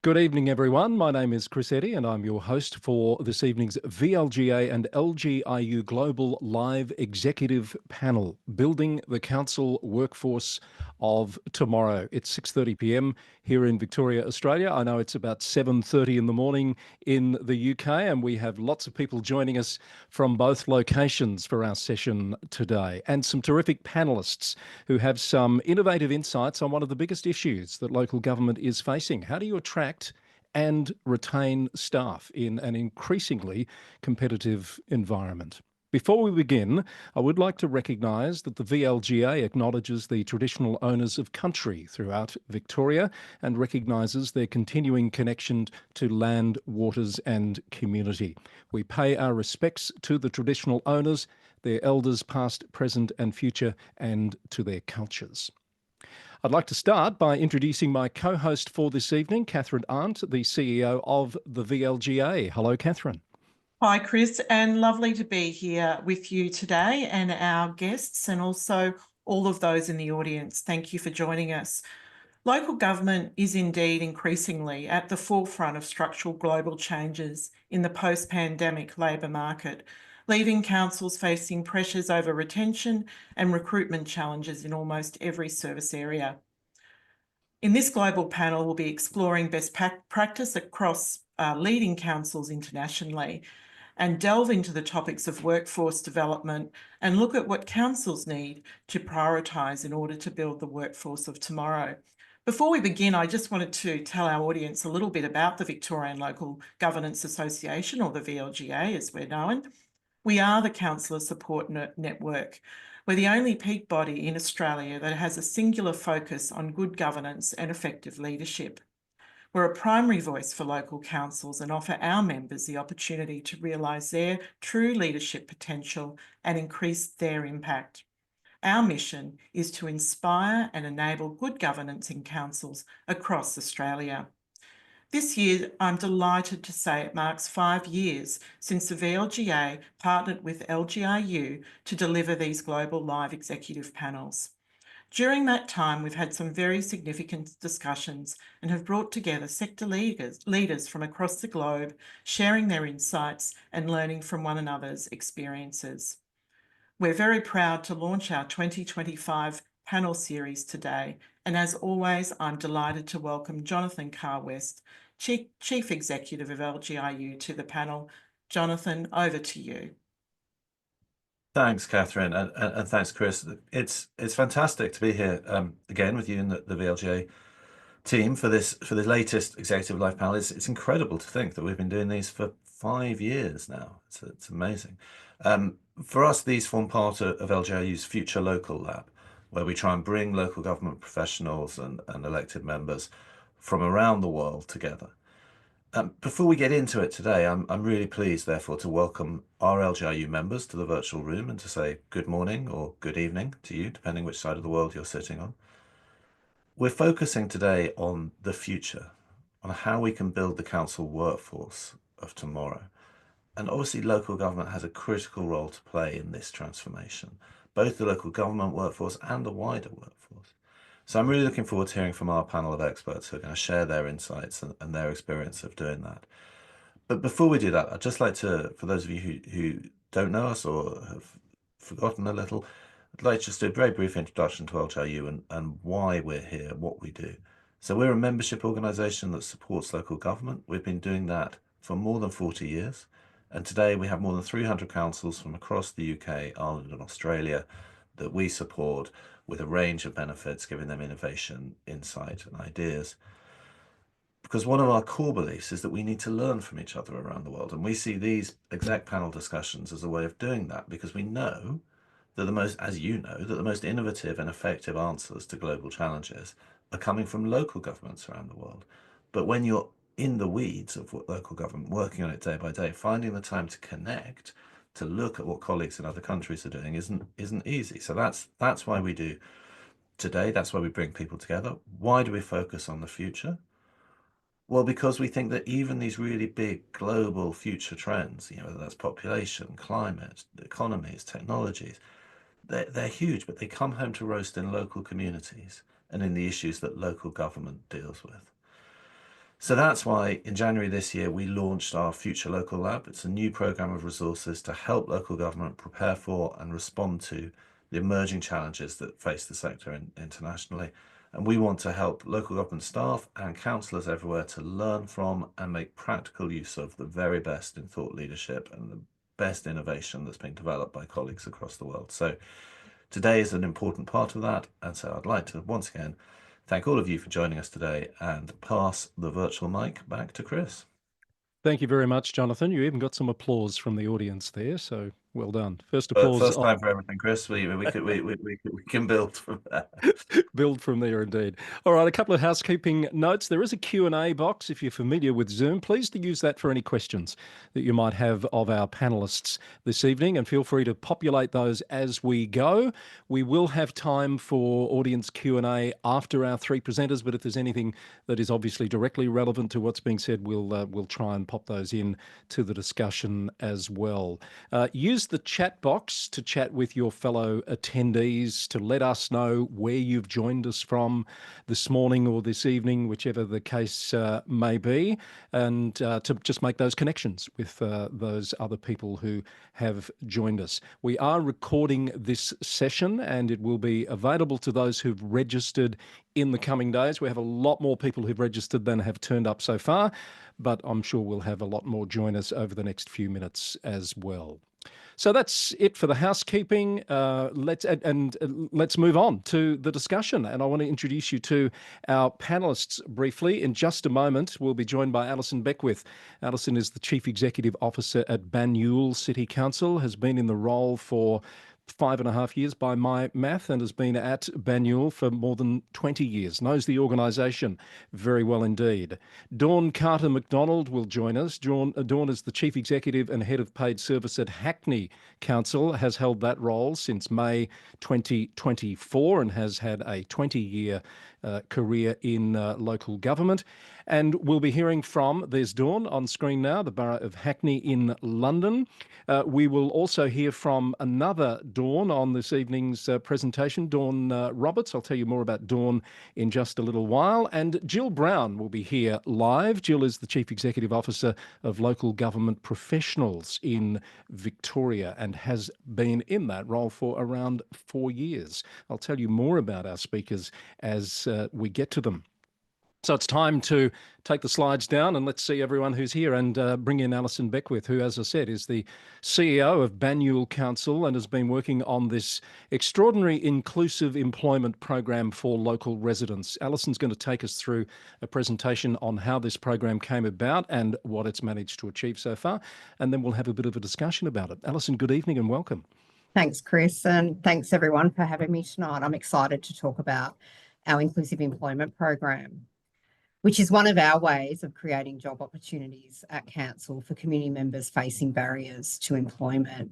Good evening, everyone. My name is Chris Eddy, and I'm your host for this evening's VLGA and LGIU Global Live Executive Panel, Building the Council Workforce of Tomorrow. It's 6:30 p.m. here in Victoria, Australia. I know it's about 7:30 in the morning in the UK, and we have lots of people joining us from both locations for our session today, and some terrific panelists who have some innovative insights on one of the biggest issues that local government is facing. How do you attract and retain staff in an increasingly competitive environment? Before we begin, I would like to recognise that the VLGA acknowledges the traditional owners of country throughout Victoria and recognises their continuing connection to land, waters and community. We pay our respects to the traditional owners, their elders past, present and future, and to their cultures. I'd like to start by introducing my co-host for this evening, Catherine Arndt, the CEO of the VLGA. Hello, Catherine. Hi, Chris, and lovely to be here with you today and our guests and also all of those in the audience. Thank you for joining us. Local government is indeed increasingly at the forefront of structural global changes in the post-pandemic labour market, leaving councils facing pressures over retention and recruitment challenges in almost every service area. In this global panel, we'll be exploring best practice across leading councils internationally and delve into the topics of workforce development and look at what councils need to prioritise in order to build the workforce of tomorrow. Before we begin, I just wanted to tell our audience a little bit about the Victorian Local Governance Association, or the VLGA as we're known. We are the Councillor Support Network. We're the only peak body in Australia that has a singular focus on good governance and effective leadership. We're a primary voice for local councils and offer our members the opportunity to realise their true leadership potential and increase their impact. Our mission is to inspire and enable good governance in councils across Australia. This year, I'm delighted to say it marks 5 years since the VLGA partnered with LGiU to deliver these global live executive panels. During that time, we've had some very significant discussions and have brought together sector leaders from across the globe, sharing their insights and learning from one another's experiences. We're very proud to launch our 2025 panel series today, and as always, I'm delighted to welcome Jonathan Carr-West, Chief Executive of LGiU, to the panel. Jonathan, over to you. Thanks, Catherine, and thanks, Chris. It's fantastic to be here again with you and the VLGA team for this latest Executive Life panel. It's incredible to think that we've been doing these for 5 years now. It's amazing. For us, these form part of LGiU's Future Local Lab, where we try and bring local government professionals and elected members from around the world together. Before we get into it today, I'm really pleased, therefore, to welcome our LGiU members to the virtual room and to say good morning or good evening to you, depending which side of the world you're sitting on. We're focusing today on the future, on how we can build the council workforce of tomorrow. And obviously, local government has a critical role to play in this transformation, both the local government workforce and the wider workforce. So I'm really looking forward to hearing from our panel of experts who are going to share their insights and their experience of doing that. But before we do that, I'd just like to, for those of you who don't know us or have forgotten a little, I'd like to just do a very brief introduction to LGiU and why we're here, what we do. So we're a membership organisation that supports local government. We've been doing that for more than 40 years. And today we have more than 300 councils from across the UK, Ireland and Australia that we support with a range of benefits, giving them innovation, insight and ideas. Because one of our core beliefs is that we need to learn from each other around the world. And we see these exec panel discussions as a way of doing that, because we know that as you know, that the most innovative and effective answers to global challenges are coming from local governments around the world. But when you're in the weeds of what local government, working on it day by day, finding the time to connect, to look at what colleagues in other countries are doing isn't easy. So that's why we do today. That's why we bring people together. Why do we focus on the future? Well, because we think that even these really big global future trends, whether that's population, climate, economies, technologies, they're huge, but they come home to roost in local communities and in the issues that local government deals with. So that's why in January this year, we launched our Future Local Lab. It's a new program of resources to help local government prepare for and respond to the emerging challenges that face the sector internationally. And we want to help local government staff and councillors everywhere to learn from and make practical use of the very best in thought leadership and the best innovation that's being developed by colleagues across the world. So today is an important part of that. And so I'd like to once again thank all of you for joining us today and pass the virtual mic back to Chris. Thank you very much, Jonathan. You even got some applause from the audience there, so well done. First applause. First time for everything, Chris. We can build from there. Build from there, indeed. All right, a couple of housekeeping notes. There is a Q&A box. If you're familiar with Zoom, please to use that for any questions that you might have of our panellists this evening, and feel free to populate those as we go. We will have time for audience Q&A after our three presenters, but if there's anything that is obviously directly relevant to what's being said, we'll try and pop those in to the discussion as well. Use the chat box to chat with your fellow attendees, to let us know where you've joined us from this morning or this evening, whichever the case may be, and to just make those connections with those other people who have joined us. We are recording this session and it will be available to those who've registered in the coming days. We have a lot more people who've registered than have turned up so far, but I'm sure we'll have a lot more join us over the next few minutes as well. So that's it for the housekeeping. Let's move on to the discussion. And I want to introduce you to our panellists briefly. In just a moment, we'll be joined by Alison Beckwith. Alison is the Chief Executive Officer at Banyule City Council, has been in the role for 5.5 years by my math, and has been at Banyule for more than 20 years, knows the organisation very well indeed. Dawn Carter-McDonald will join us. Dawn is the Chief Executive and Head of Paid Service at Hackney Council, has held that role since May 2024 and has had a 20-year career in local government. And we'll be hearing from, there's Dawn on screen now, the Borough of Hackney in London. We will also hear from another Dawn on this evening's presentation, Dawn Roberts. I'll tell you more about Dawn in just a little while. And Jill Brown will be here live. Jill is the Chief Executive Officer of Local Government Professionals in Victoria and has been in that role for around 4 years. I'll tell you more about our speakers as we get to them. So it's time to take the slides down and let's see everyone who's here, and bring in Alison Beckwith, who, as I said, is the CEO of Banyule Council and has been working on this extraordinary inclusive employment program for local residents. Alison's going to take us through a presentation on how this program came about and what it's managed to achieve so far, and then we'll have a bit of a discussion about it. Alison, good evening and welcome. Thanks, Chris, and thanks everyone for having me tonight. I'm excited to talk about our inclusive employment program, which is one of our ways of creating job opportunities at Council for community members facing barriers to employment.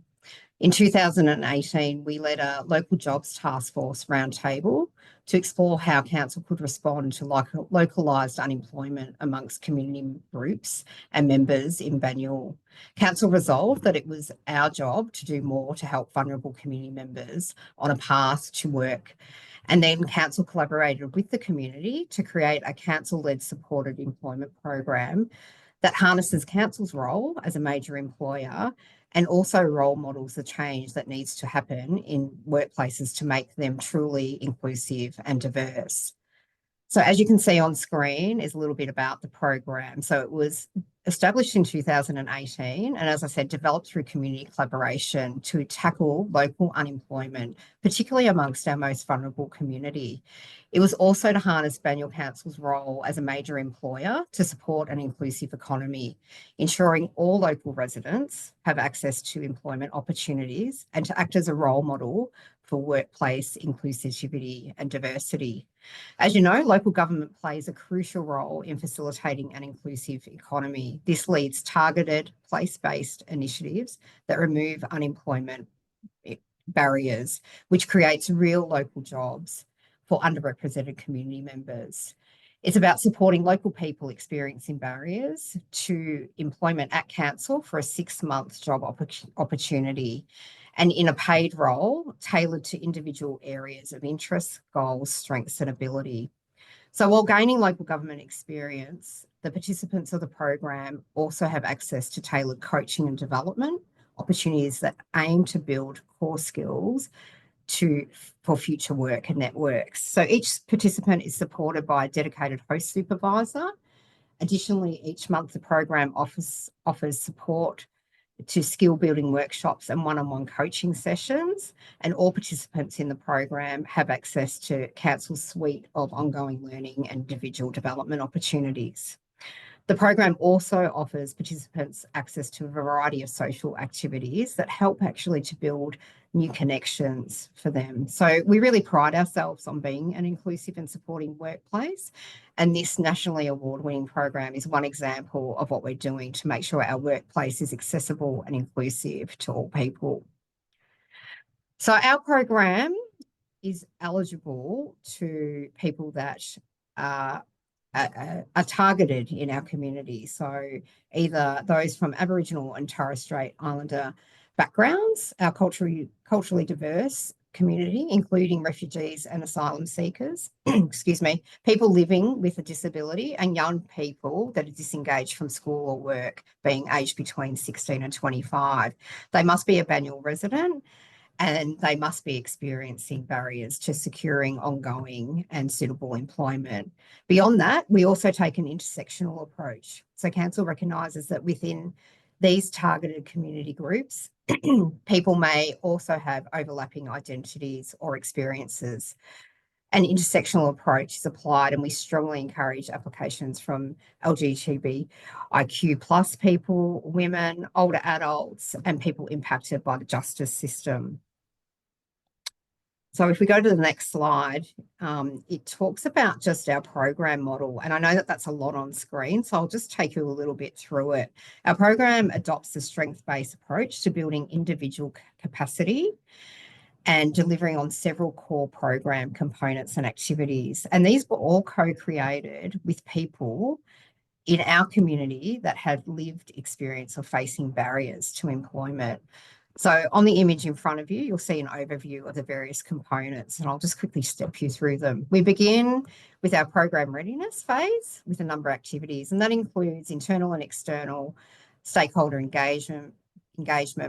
In 2018, we led a local jobs task force roundtable to explore how Council could respond to localised unemployment amongst community groups and members in Banyule. Council resolved that it was our job to do more to help vulnerable community members on a path to work. And then Council collaborated with the community to create a Council-led supported employment program that harnesses Council's role as a major employer and also role models the change that needs to happen in workplaces to make them truly inclusive and diverse. So as you can see on screen is a little bit about the program. So it was established in 2018 and, as I said, developed through community collaboration to tackle local unemployment, particularly amongst our most vulnerable community. It was also to harness Banyule Council's role as a major employer to support an inclusive economy, ensuring all local residents have access to employment opportunities, and to act as a role model for workplace inclusivity and diversity. As you know, local government plays a crucial role in facilitating an inclusive economy. This leads targeted place-based initiatives that remove unemployment barriers, which creates real local jobs for underrepresented community members. It's about supporting local people experiencing barriers to employment at Council for a 6-month job opportunity and in a paid role tailored to individual areas of interest, goals, strengths and ability. So while gaining local government experience, the participants of the program also have access to tailored coaching and development opportunities that aim to build core skills for future work and networks. So each participant is supported by a dedicated host supervisor. Additionally, each month the program offers support to skill building workshops and one-on-one coaching sessions, and all participants in the program have access to Council's suite of ongoing learning and individual development opportunities. The program also offers participants access to a variety of social activities that help actually to build new connections for them. So we really pride ourselves on being an inclusive and supporting workplace. And this nationally award-winning program is one example of what we're doing to make sure our workplace is accessible and inclusive to all people. So our program is eligible to people that are targeted in our community. So either those from Aboriginal and Torres Strait Islander backgrounds, our culturally diverse community, including refugees and asylum seekers, excuse me, people living with a disability, and young people that are disengaged from school or work, being aged between 16 and 25. They must be a Banyule resident, and they must be experiencing barriers to securing ongoing and suitable employment. Beyond that, we also take an intersectional approach. So Council recognises that within these targeted community groups, people may also have overlapping identities or experiences. An intersectional approach is applied, and we strongly encourage applications from LGBTIQ plus people, women, older adults, and people impacted by the justice system. So if we go to the next slide, it talks about just our program model. And I know that that's a lot on screen, so I'll just take you a little bit through it. Our program adopts a strength-based approach to building individual capacity and delivering on several core program components and activities. And these were all co-created with people in our community that have lived experience of facing barriers to employment. So on the image in front of you, you'll see an overview of the various components, and I'll just quickly step you through them. We begin with our program readiness phase with a number of activities, and that includes internal and external stakeholder engagement,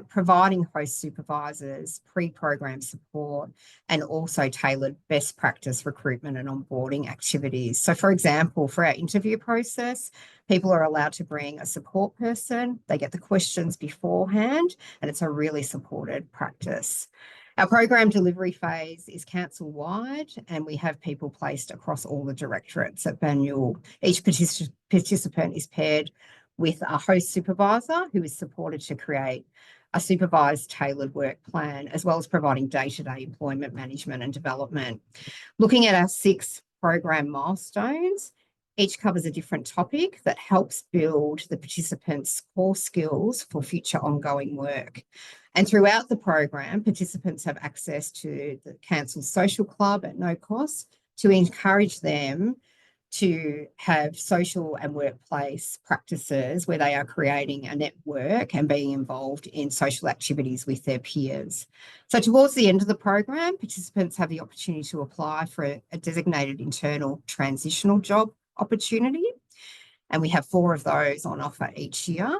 providing host supervisors, pre-program support, and also tailored best practice recruitment and onboarding activities. So for example, for our interview process, people are allowed to bring a support person. They get the questions beforehand, and it's a really supported practice. Our program delivery phase is council-wide, and we have people placed across all the directorates at Banyule. Each participant is paired with a host supervisor who is supported to create a supervised tailored work plan, as well as providing day-to-day employment management and development. Looking at our 6 program milestones, each covers a different topic that helps build the participants' core skills for future ongoing work. And throughout the program, participants have access to the Council's social club at no cost to encourage them to have social and workplace practices where they are creating a network and being involved in social activities with their peers. So towards the end of the program, participants have the opportunity to apply for a designated internal transitional job opportunity. And we have 4 of those on offer each year.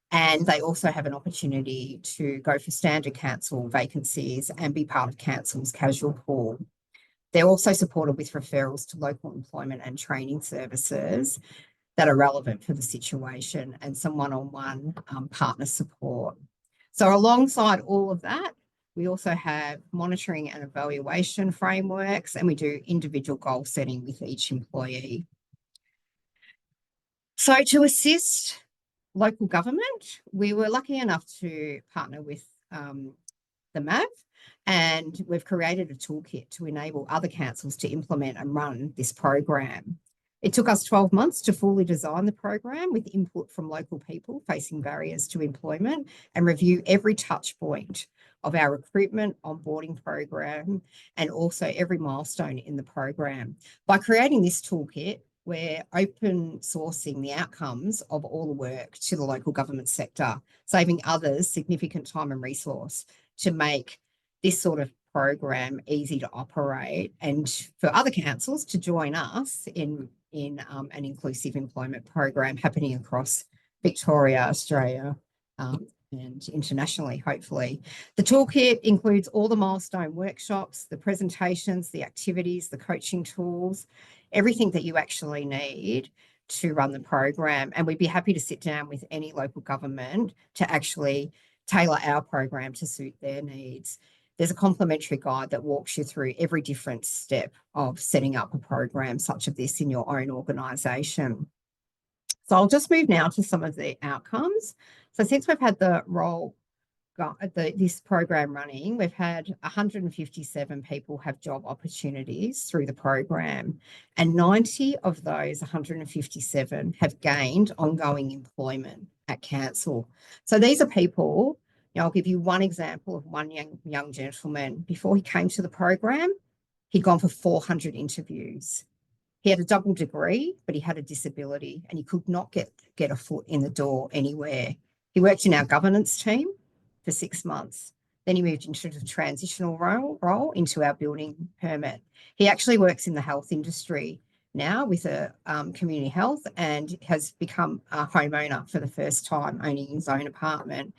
And they also have an opportunity to go for standard council vacancies and be part of council's casual pool. They're also supported with referrals to local employment and training services that are relevant for the situation, and some one-on-one partner support. So alongside all of that, we also have monitoring and evaluation frameworks, and we do individual goal setting with each employee. So to assist local government, we were lucky enough to partner with the MAV, and we've created a toolkit to enable other councils to implement and run this program. It took us 12 months to fully design the program with input from local people facing barriers to employment, and review every touch point of our recruitment onboarding program and also every milestone in the program. By creating this toolkit, we're open sourcing the outcomes of all the work to the local government sector, saving others significant time and resource to make this sort of program easy to operate, and for other councils to join us in an inclusive employment program happening across Victoria, Australia, and internationally, hopefully. The toolkit includes all the milestone workshops, the presentations, the activities, the coaching tools, everything that you actually need to run the program. And we'd be happy to sit down with any local government to actually tailor our program to suit their needs. There's a complimentary guide that walks you through every different step of setting up a program such as this in your own organisation. So I'll just move now to some of the outcomes. So since we've had this program running, we've had 157 people have job opportunities through the program, and 90 of those 157 have gained ongoing employment at council. So these are people, I'll give you one example of one young gentleman. Before he came to the program, he'd gone for 400 interviews. He had a double degree, but he had a disability and he could not get a foot in the door anywhere. He worked in our governance team for 6 months. Then he moved into the transitional role into our building permit. He actually works in the health industry now with a community health, and has become a homeowner for the first time, owning his own apartment.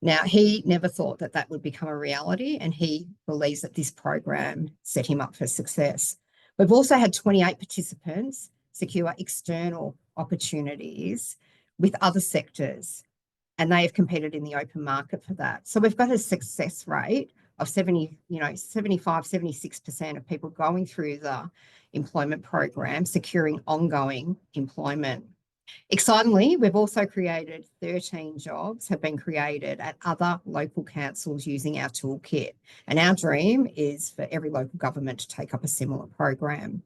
Now, he never thought that that would become a reality, and he believes that this program set him up for success. We've also had 28 participants secure external opportunities with other sectors, and they have competed in the open market for that. So we've got a success rate of 75, 76% of people going through the employment program securing ongoing employment. Excitingly, we've also created 13 jobs have been created at other local councils using our toolkit. And our dream is for every local government to take up a similar program.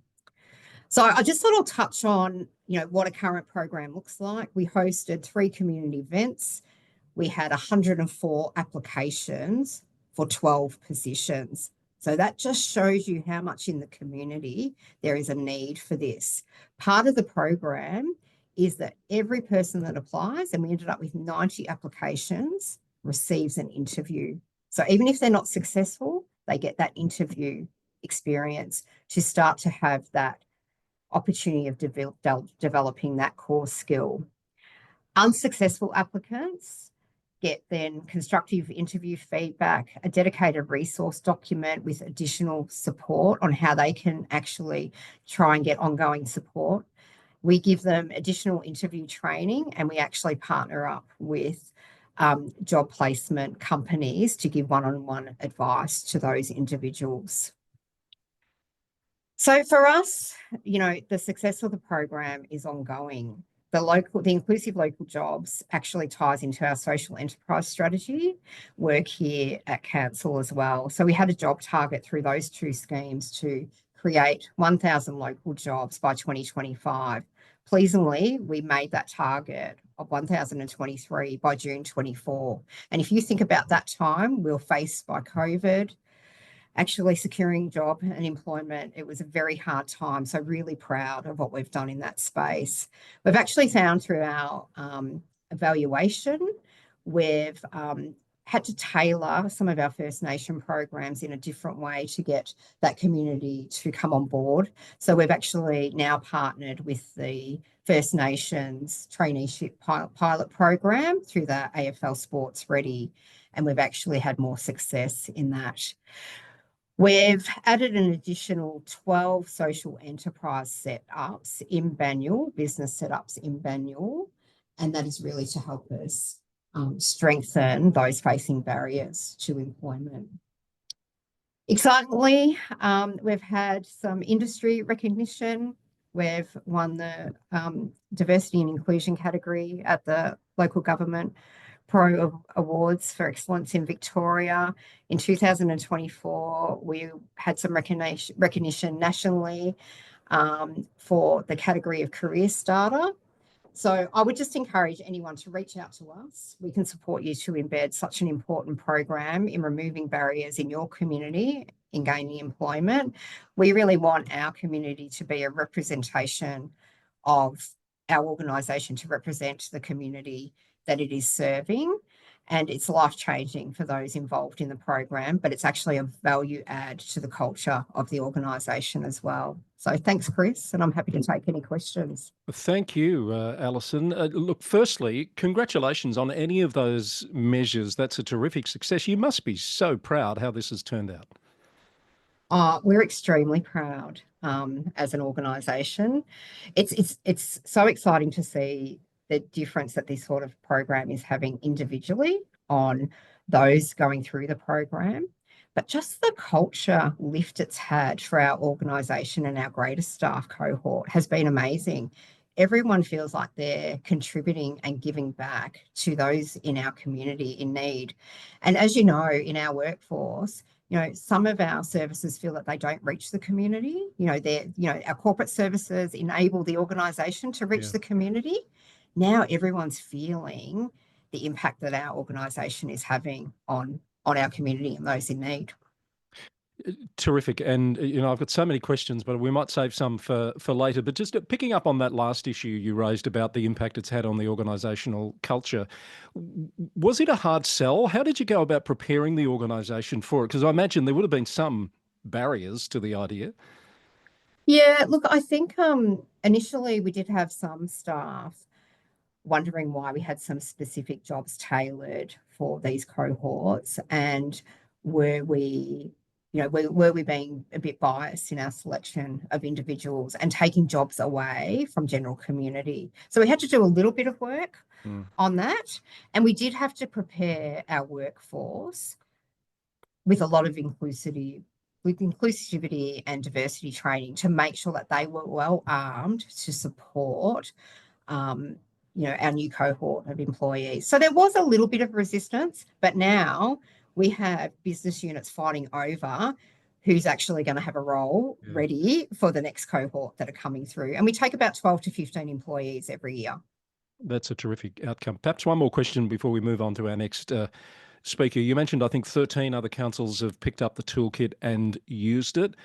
So I just thought I'll touch on, what a current program looks like. We hosted 3 community events. We had 104 applications for 12 positions. So that just shows you how much in the community there is a need for this. Part of the program is that every person that applies, and we ended up with 90 applications, receives an interview. So even if they're not successful, they get that interview experience to start to have that opportunity of developing that core skill. Unsuccessful applicants get then constructive interview feedback, a dedicated resource document with additional support on how they can actually try and get ongoing support. We give them additional interview training, and we actually partner up with job placement companies to give one-on-one advice to those individuals. So for us, the success of the program is ongoing. The inclusive local jobs actually ties into our social enterprise strategy work here at council as well. So we had a job target through those 2 schemes to create 1,000 local jobs by 2025. Pleasingly, we made that target of 1,023 by June 24. And if you think about that time, we were faced by COVID, actually securing job and employment. It was a very hard time. So really proud of what we've done in that space. We've actually found through our evaluation, we've had to tailor some of our First Nation programs in a different way to get that community to come on board. So we've actually now partnered with the First Nations traineeship pilot program through the AFL Sports Ready, and we've actually had more success in that. We've added an additional 12 social enterprise setups in Banyule, business setups in Banyule, and that is really to help us strengthen those facing barriers to employment. Excitingly, we've had some industry recognition. We've won the Diversity and Inclusion category at the Local Government Pro Awards for Excellence in Victoria. In 2024, we had some recognition nationally for the category of Career Starter. So I would just encourage anyone to reach out to us. We can support you to embed such an important program in removing barriers in your community in gaining employment. We really want our community to be a representation of our organisation, to represent the community that it is serving. and it's life-changing for those involved in the program, but it's actually a value add to the culture of the organisation as well. So thanks, Chris, and I'm happy to take any questions. Thank you, Alison. Look, firstly, congratulations on any of those measures. That's a terrific success. You must be so proud how this has turned out. We're extremely proud as an organisation. It's so exciting to see the difference that this sort of program is having individually on those going through the program, but just the culture lift it's had for our organisation and our greater staff cohort has been amazing. Everyone feels like they're contributing and giving back to those in our community in need. And as you know, in our workforce, some of our services feel that they don't reach the community. Our corporate services enable the organisation to reach the community. Now everyone's feeling the impact that our organisation is having on our community and those in need. Terrific. And, I've got so many questions, but we might save some for later. But just picking up on that last issue you raised about the impact it's had on the organisational culture, was it a hard sell? How did you go about preparing the organisation for it? Because I imagine there would have been some barriers to the idea. Yeah, look, I think initially we did have some staff wondering why we had some specific jobs tailored for these cohorts, and were we being a bit biased in our selection of individuals and taking jobs away from general community? So we had to do a little bit of work on that, and we did have to prepare our workforce with a lot of inclusivity and diversity training to make sure that they were well armed to support our new cohort of employees. So there was a little bit of resistance, but now we have business units fighting over who's actually going to have a role ready for the next cohort that are coming through. And we take about 12 to 15 employees every year. That's a terrific outcome. Perhaps one more question before we move on to our next speaker. You mentioned, I think, 13 other councils have picked up the toolkit and used it.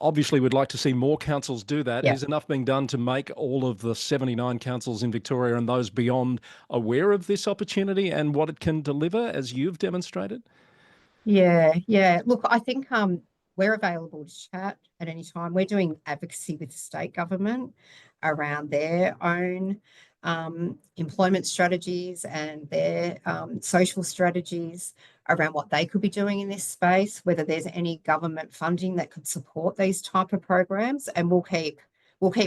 Obviously, we'd like to see more councils do that. Is enough being done to make all of the 79 councils in Victoria and those beyond aware of this opportunity and what it can deliver, as you've demonstrated? Yeah. Look, I think we're available to chat at any time. We're doing advocacy with the state government around their own employment strategies and their social strategies around what they could be doing in this space, whether there's any government funding that could support these type of programs, and we'll keep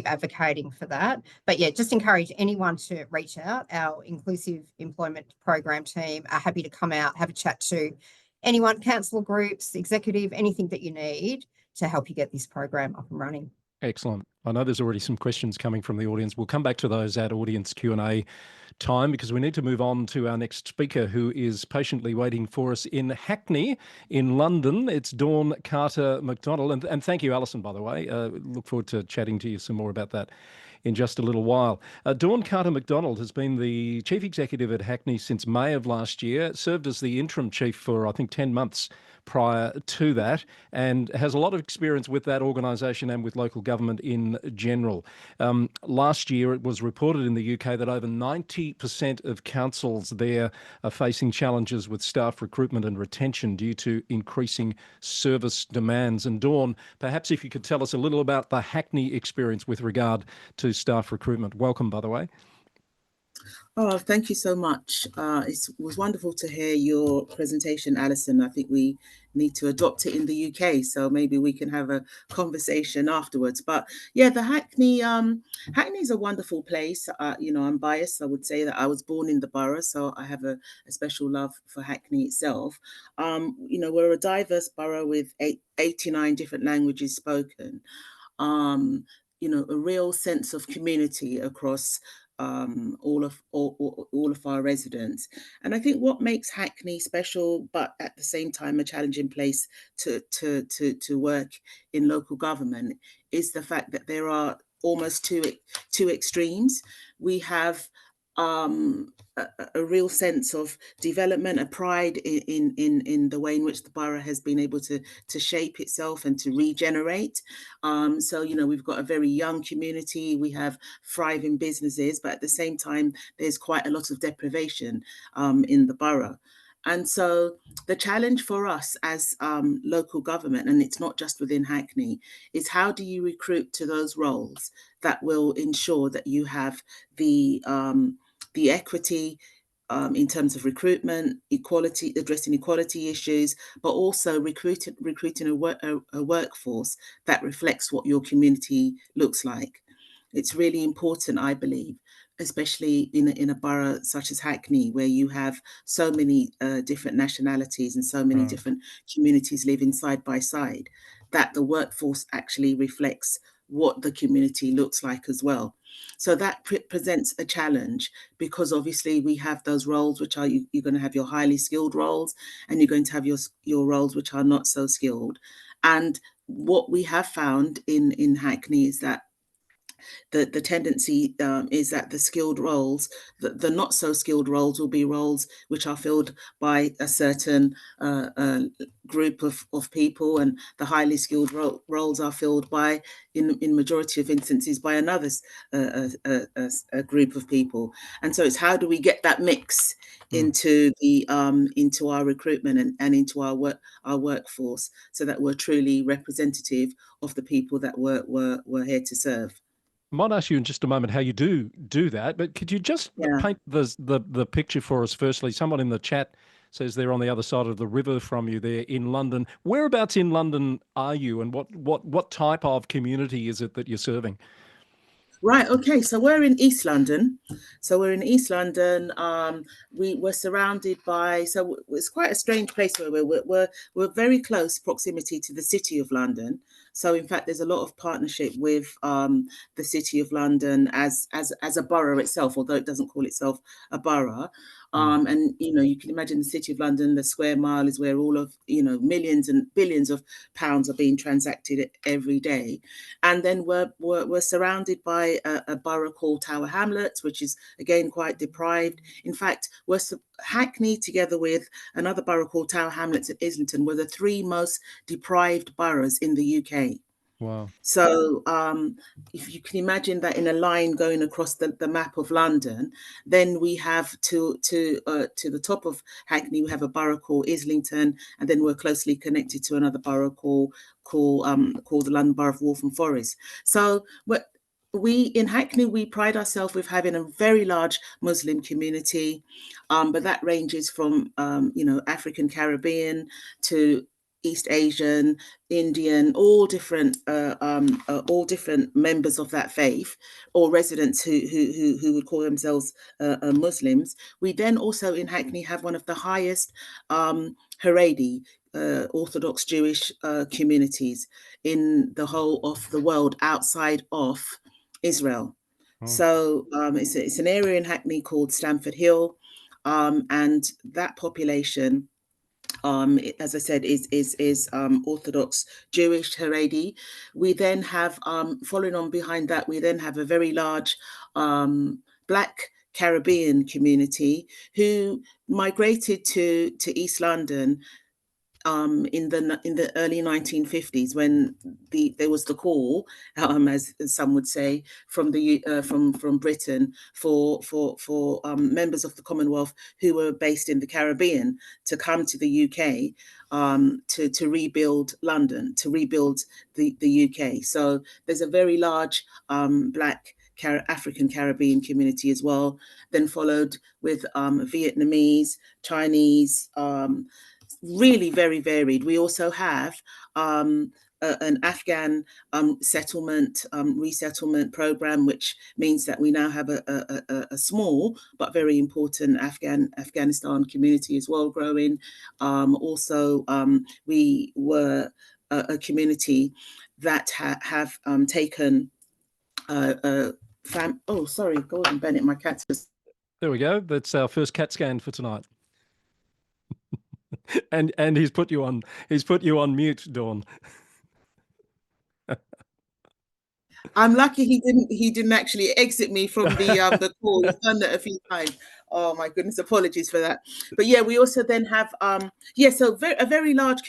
advocating for that. But yeah, just encourage anyone to reach out. Our inclusive employment program team are happy to come out, have a chat to anyone, council groups, executive, anything that you need to help you get this program up and running. Excellent. I know there's already some questions coming from the audience. We'll come back to those at audience Q&A time, because we need to move on to our next speaker, who is patiently waiting for us in Hackney in London. It's Dawn Carter McDonald. And thank you, Alison, by the way. Look forward to chatting to you some more about that in just a little while. Dawn Carter McDonald has been the Chief Executive at Hackney since May of last year, served as the interim chief for, I think, 10 months prior to that, and has a lot of experience with that organisation and with local government in general. Last year, it was reported in the UK that over 90% of councils there are facing challenges with staff recruitment and retention due to increasing service demands. And Dawn, perhaps if you could tell us a little about the Hackney experience with regard to staff recruitment. Welcome, by the way. Oh, thank you so much. It was wonderful to hear your presentation, Alison. I think we need to adopt it in the UK, so maybe we can have a conversation afterwards. But yeah, the Hackney is a wonderful place. I'm biased. I would say that I was born in the borough, so I have a special love for Hackney itself. We're a diverse borough with 89 different languages spoken. A real sense of community across all of our residents. And I think what makes Hackney special, but at the same time a challenging place to work in local government, is the fact that there are almost two extremes. We have a real sense of development, a pride in the way in which the borough has been able to shape itself and to regenerate. So, you know, we've got a very young community, we have thriving businesses, but at the same time, there's quite a lot of deprivation in the borough. And so the challenge for us as local government, and it's not just within Hackney, is how do you recruit to those roles that will ensure that you have the equity in terms of recruitment, equality, addressing equality issues, but also recruiting a workforce that reflects what your community looks like. It's really important, I believe, especially in a borough such as Hackney, where you have so many different nationalities and so many different communities living side by side, that the workforce actually reflects what the community looks like as well. So that presents a challenge, because obviously we have those roles which are, you're going to have your highly skilled roles, and you're going to have your roles which are not so skilled. And what we have found in Hackney is that the tendency is that the skilled roles, the not so skilled roles, will be roles which are filled by a certain group of people, and the highly skilled roles are filled by, in majority of instances, by another a group of people. And so it's how do we get that mix into the into our recruitment and into our workforce, so that we're truly representative of the people that we're here to serve. I might ask you in just a moment how you do that, but could you just paint the picture for us firstly? Someone in the chat says they're on the other side of the river from you there in London. Whereabouts in London are you, and what type of community is it that you're serving? Right. Okay. So we're in East London. We were surrounded by. So it's quite a strange place where we're very close proximity to the City of London. So in fact, there's a lot of partnership with the City of London as a borough itself, although it doesn't call itself a borough. And you know, you can imagine the City of London, the square mile is where all of, you know, millions and billions of pounds are being transacted every day. And then we're surrounded by a borough called Tower Hamlets, which is again quite deprived. In fact, Hackney, together with another borough called Tower Hamlets at Islington, were the three most deprived boroughs in the UK. Wow. So if you can imagine that in a line going across the map of London, then we have to the top of Hackney, we have a borough called Islington, and then we're closely connected to another borough called the London Borough of Waltham Forest. So we in Hackney, we pride ourselves with having a very large Muslim community, but that ranges from you know, African Caribbean to East Asian, Indian, all different members of that faith, or residents who would call themselves Muslims. We then also in Hackney have one of the highest Haredi, Orthodox Jewish communities in the whole of the world outside of Israel. So it's an area in Hackney called Stamford Hill, and that population, as I said, is Orthodox Jewish Haredi. We then have, following on behind that, we then have a very large Black Caribbean community who migrated to East London in the early 1950s, when there was the call, as some would say, from Britain for members of the Commonwealth who were based in the Caribbean to come to the UK to rebuild London, to rebuild the UK. So there's a very large Black African Caribbean community as well. Then followed with Vietnamese, Chinese. Really very varied. We also have an Afghan resettlement program, which means that we now have a small but very important Afghanistan community as well growing. Also, we were a community that have taken oh, sorry, Gordon Bennett, my cat's just... There we go. That's our first CAT scan for tonight. and he's put you on mute, Dawn. I'm lucky he didn't actually exit me from the call. He's done that a few times. Oh my goodness, apologies for that. But yeah, we also then have so a very large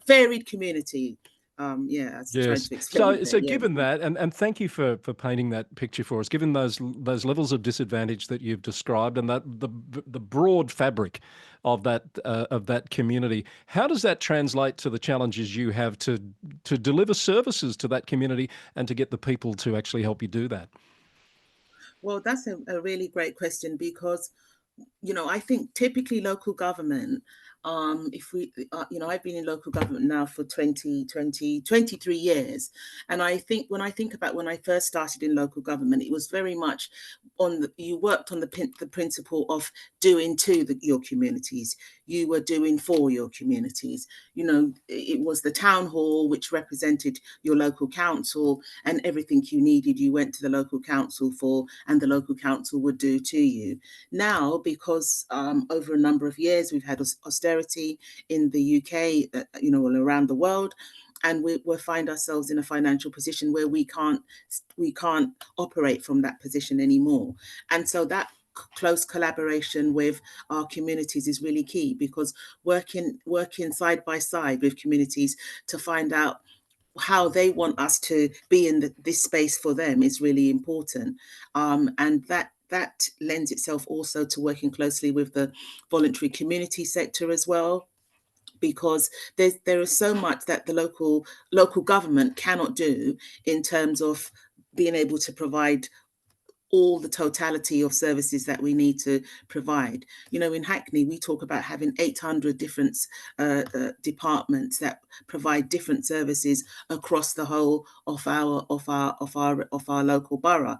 varied community. Yeah, I was trying Yes. to explain So that. Yeah. given that, and thank you for painting that picture for us, given those levels of disadvantage that you've described and that the broad fabric of that community, how does that translate to the challenges you have to deliver services to that community and to get the people to actually help you do that? Well, that's a really great question because I think typically local government, if we, I've been in local government now for 23 years. And I think when I think about when I first started in local government, it was very much you worked on the principle of doing to your communities. You were doing for your communities. It was the town hall, which represented your local council, and everything you needed, you went to the local council for, and the local council would do to you. Now, because over a number of years we've had austerity in the UK, all around the world, and we find ourselves in a financial position where we can't operate from that position anymore. And so that close collaboration with our communities is really key, because working side by side with communities to find out how they want us to be in this space for them is really important. And that lends itself also to working closely with the voluntary community sector as well, because there is so much that the local government cannot do in terms of being able to provide all the totality of services that we need to provide. In Hackney, we talk about having 800 different departments that provide different services across the whole of our local borough.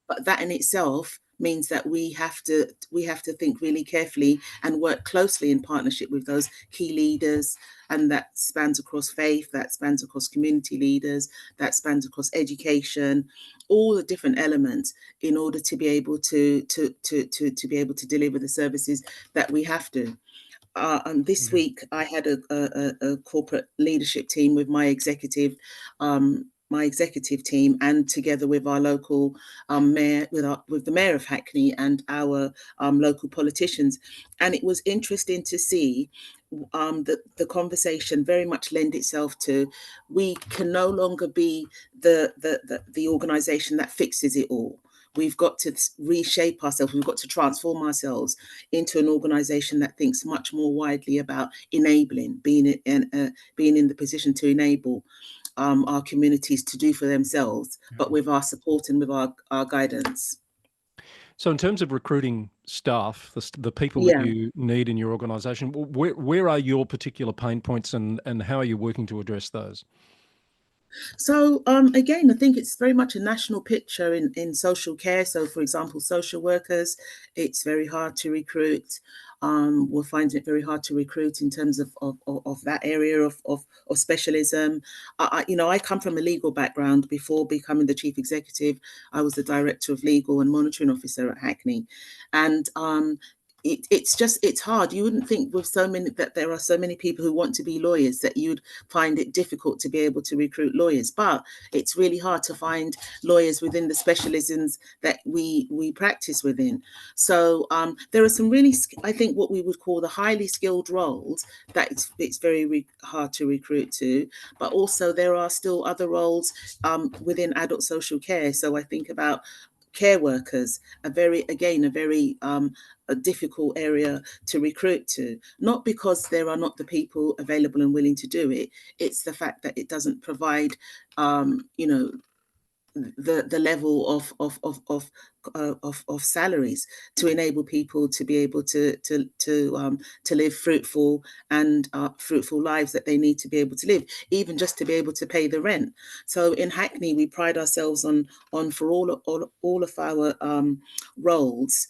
But that in itself means that we have to think really carefully and work closely in partnership with those key leaders, and that spans across faith, that spans across community leaders, that spans across education, all the different elements, in order to be able to be able to deliver the services that we have to. And this week I had a corporate leadership team with my executive team, and together with our local mayor, with the mayor of Hackney and our local politicians. And it was interesting to see that the conversation very much lend itself to, we can no longer be the organization that fixes it all. We've got to reshape ourselves. We've got to transform ourselves into an organization that thinks much more widely about enabling, being in the position to enable our communities to do for themselves, but with our support and with our guidance. So in terms of recruiting staff, the people that Yeah. you need in your organisation, where are your particular pain points, and how are you working to address those? So again, I think it's very much a national picture in social care. So, for example, social workers, it's very hard to recruit. We're finding it very hard to recruit in terms of that area of specialism. I come from a legal background. Before becoming the chief executive, I was the director of legal and monitoring officer at Hackney, and it's hard. You wouldn't think with that there are so many people who want to be lawyers that you'd find it difficult to be able to recruit lawyers, but it's really hard to find lawyers within the specialisms that we practice within. So there are some really, I think, what we would call the highly skilled roles that it's very hard to recruit to, but also there are still other roles within adult social care. So I think about care workers, a very a difficult area to recruit to, not because there are not the people available and willing to do it. It's the fact that it doesn't provide the level of salaries to enable people to be able to live fruitful lives that they need to be able to live, even just to be able to pay the rent. So in Hackney, we pride ourselves on for all of our roles,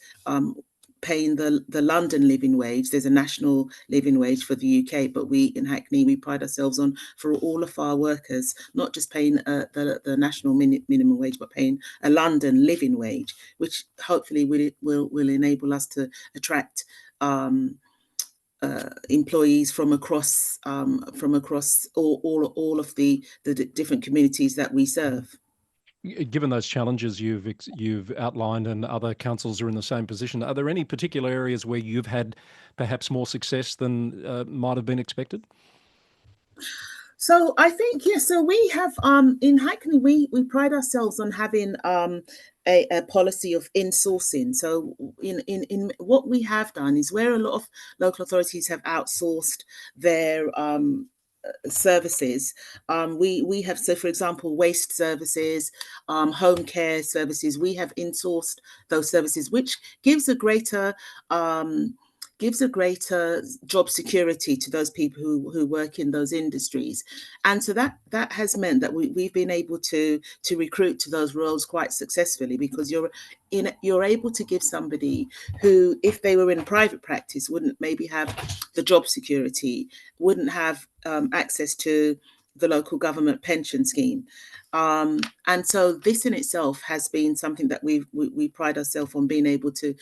paying the London living wage. There's a national living wage for the UK, but we in Hackney, we pride ourselves on, for all of our workers, not just paying the national minimum wage, but paying a London living wage, which hopefully will enable us to attract employees from across all of the different communities that we serve. Given those challenges you've outlined, and other councils are in the same position, are there any particular areas where you've had perhaps more success than might have been expected? So I think, yes, so we have in Hackney, we pride ourselves on having a policy of insourcing. So in what we have done is, where a lot of local authorities have outsourced their services, we have, so for example, waste services, home care services, we have insourced those services, which gives a greater job security to those people who work in those industries. And so that has meant that we've been able to recruit to those roles quite successfully, because you're able to give somebody who, if they were in private practice, wouldn't maybe have the job security, wouldn't have access to the local government pension scheme. And so this in itself has been something that we pride ourselves on being able to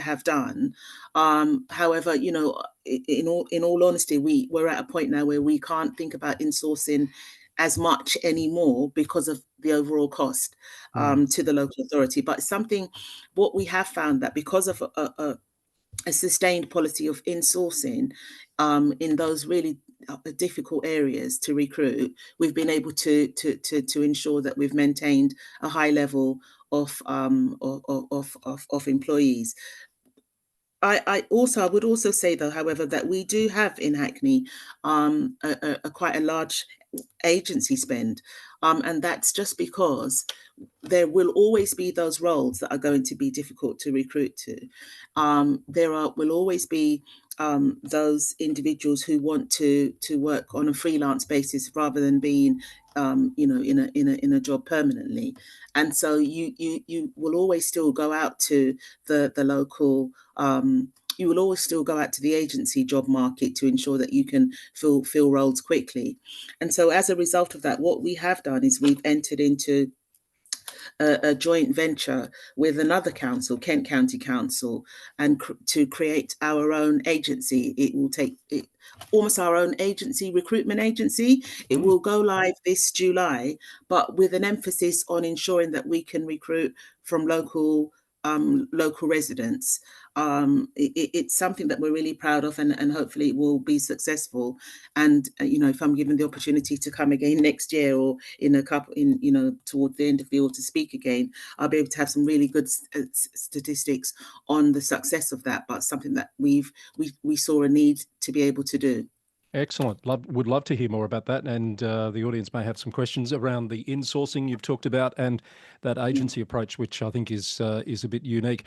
have done. However, you know, in all honesty, we're at a point now where we can't think about insourcing as much anymore because of the overall cost to the local authority. But it's something, what we have found, that because of a sustained policy of insourcing in those really difficult areas to recruit, we've been able to ensure that we've maintained a high level of employees. I would also say, though, however, that we do have in Hackney quite a large agency spend, and that's just because there will always be those roles that are going to be difficult to recruit to. Will always be those individuals who want to work on a freelance basis rather than being in a job permanently. And so you will always still go out to the local, you will always still go out to the agency job market to ensure that you can fill roles quickly. And so as a result of that, what we have done is we've entered into a joint venture with another council, Kent County Council, and to create our own agency. It will take almost our own agency, recruitment agency. It will go live this July, but with an emphasis on ensuring that we can recruit from local residents. It's something that we're really proud of, and hopefully it will be successful. And if I'm given the opportunity to come again next year, or in a couple, towards the end of the year, to speak again, I'll be able to have some really good statistics on the success of that. But something that we saw a need to be able to do. Excellent. Would love to hear more about that. And the audience may have some questions around the insourcing you've talked about, and that agency approach, which I think is a bit unique.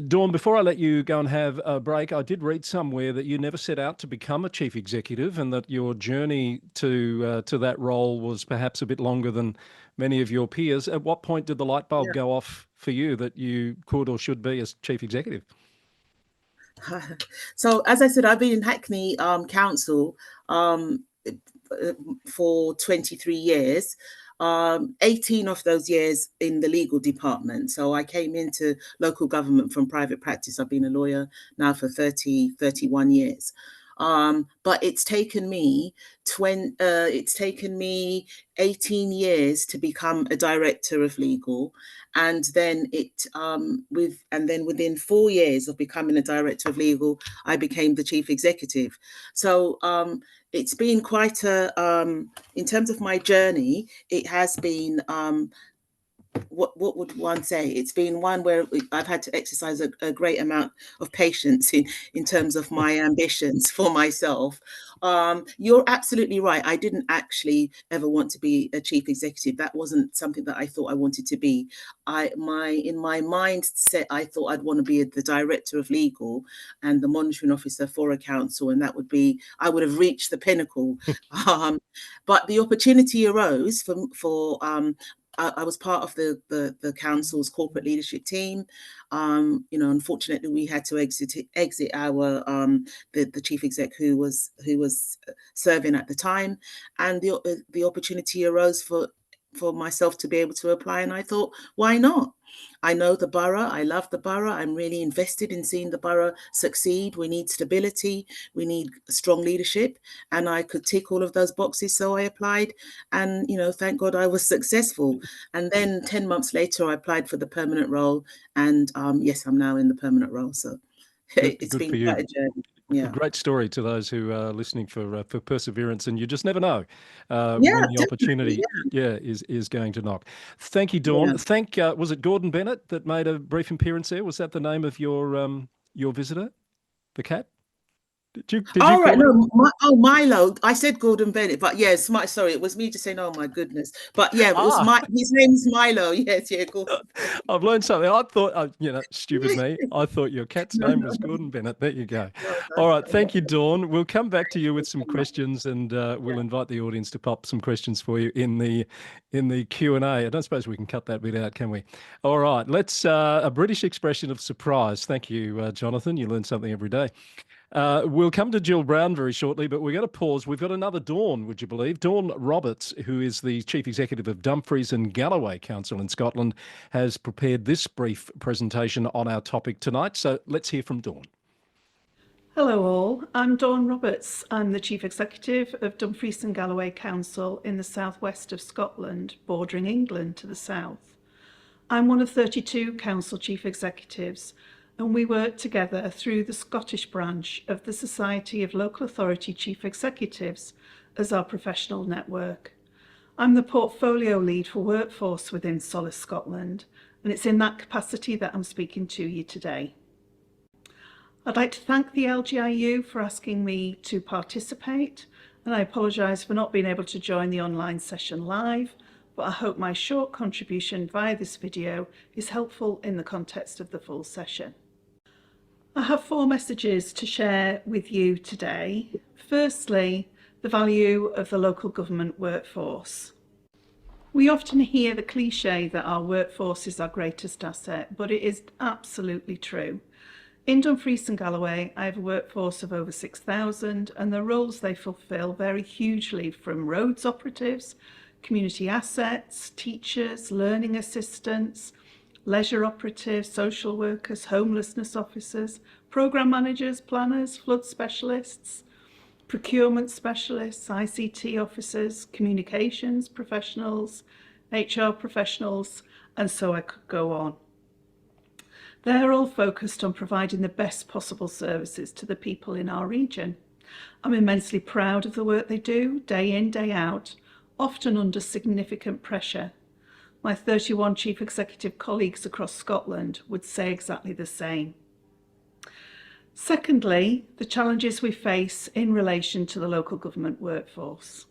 Dawn, before I let you go and have a break, I did read somewhere that you never set out to become a chief executive, and that your journey to that role was perhaps a bit longer than many of your peers. At what point did the light bulb go off for you that you could or should be as chief executive? So, as I said, I've been in Hackney Council for 23 years. 18 of those years in the legal department. So I came into local government from private practice. I've been a lawyer now for 31 years. But it's taken me 18 years to become a director of legal, and then within 4 years of becoming a director of legal, I became the chief executive. So it's been quite in terms of my journey, it has been what would one say? It's been one where I've had to exercise a great amount of patience in terms of my ambitions for myself. You're absolutely right. I didn't actually ever want to be a chief executive. That wasn't something that I thought I wanted to be. In my mindset, I thought I'd want to be the director of legal and the monitoring officer for a council, and I would have reached the pinnacle. But the opportunity arose for I was part of the council's corporate leadership team. Unfortunately, we had to exit our the chief exec who was serving at the time, and the opportunity arose for for myself to be able to apply, and I thought, why not? I know the borough. I love the borough. I'm really invested in seeing the borough succeed. We need stability. We need strong leadership. And I could tick all of those boxes. So I applied, and, thank God I was successful. And then 10 months later, I applied for the permanent role. And yes, I'm now in the permanent role. So it's Good been for you. quite a journey. A Yeah. great story to those who are listening for perseverance, and you just never know Yeah, when the definitely. opportunity Yeah. is going to knock. Thank you, Dawn. Yeah. Was it Gordon Bennett that made a brief appearance there? Was that the name of your visitor, the cat? Did you All right, call him? no, Milo. I said Gordon Bennett, but yes, sorry, it was me just saying, oh my goodness. But yeah, it was his name's Milo. Yes, yeah, Gordon. I've learned something. I thought, stupid me. I thought your cat's No, name no, was Gordon Bennett. There you go. no, All that's right. Thank you, Dawn. We'll come back to you with some so much. questions, and we'll invite the audience to pop some questions for you in the Q&A. I don't suppose we can cut that bit out, can we? All right. Let's a British expression of surprise. Thank you, Jonathan. You learn something every day. We'll come to Jill Brown very shortly, but we're going to pause. We've got another Dawn, would you believe? Dawn Roberts, who is the Chief Executive of Dumfries and Galloway Council in Scotland, has prepared this brief presentation on our topic tonight. So let's hear from Dawn. Hello all, I'm Dawn Roberts. I'm the Chief Executive of Dumfries and Galloway Council in the southwest of Scotland, bordering England to the south. I'm one of 32 Council Chief Executives, and we work together through the Scottish branch of the Society of Local Authority Chief Executives as our professional network. I'm the portfolio lead for workforce within Solace Scotland, and it's in that capacity that I'm speaking to you today. I'd like to thank the LGiU for asking me to participate, and I apologise for not being able to join the online session live, but I hope my short contribution via this video is helpful in the context of the full session. I have 4 messages to share with you today. Firstly, the value of the local government workforce. We often hear the cliche that our workforce is our greatest asset, but it is absolutely true. In Dumfries and Galloway, I have a workforce of over 6,000, and the roles they fulfil vary hugely, from roads operatives, community assets, teachers, learning assistants, leisure operatives, social workers, homelessness officers, programme managers, planners, flood specialists, procurement specialists, ICT officers, communications professionals, HR professionals, and so I could go on. They're all focused on providing the best possible services to the people in our region. I'm immensely proud of the work they do, day in, day out, often under significant pressure. My 31 Chief Executive colleagues across Scotland would say exactly the same. Secondly, the challenges we face in relation to the local government workforce.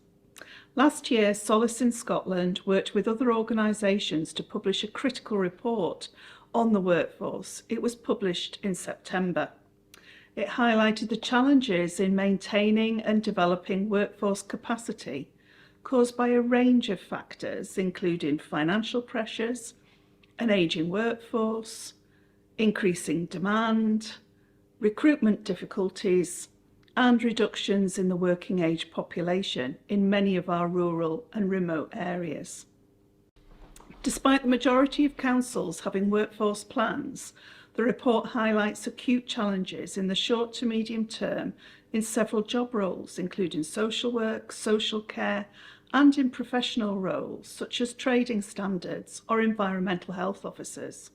Last year, Solace in Scotland worked with other organisations to publish a critical report on the workforce. It was published in September. It highlighted the challenges in maintaining and developing workforce capacity caused by a range of factors, including financial pressures, an ageing workforce, increasing demand, recruitment difficulties, and reductions in the working age population in many of our rural and remote areas. Despite the majority of councils having workforce plans, the report highlights acute challenges in the short to medium term in several job roles, including social work, social care, and in professional roles such as trading standards or environmental health officers.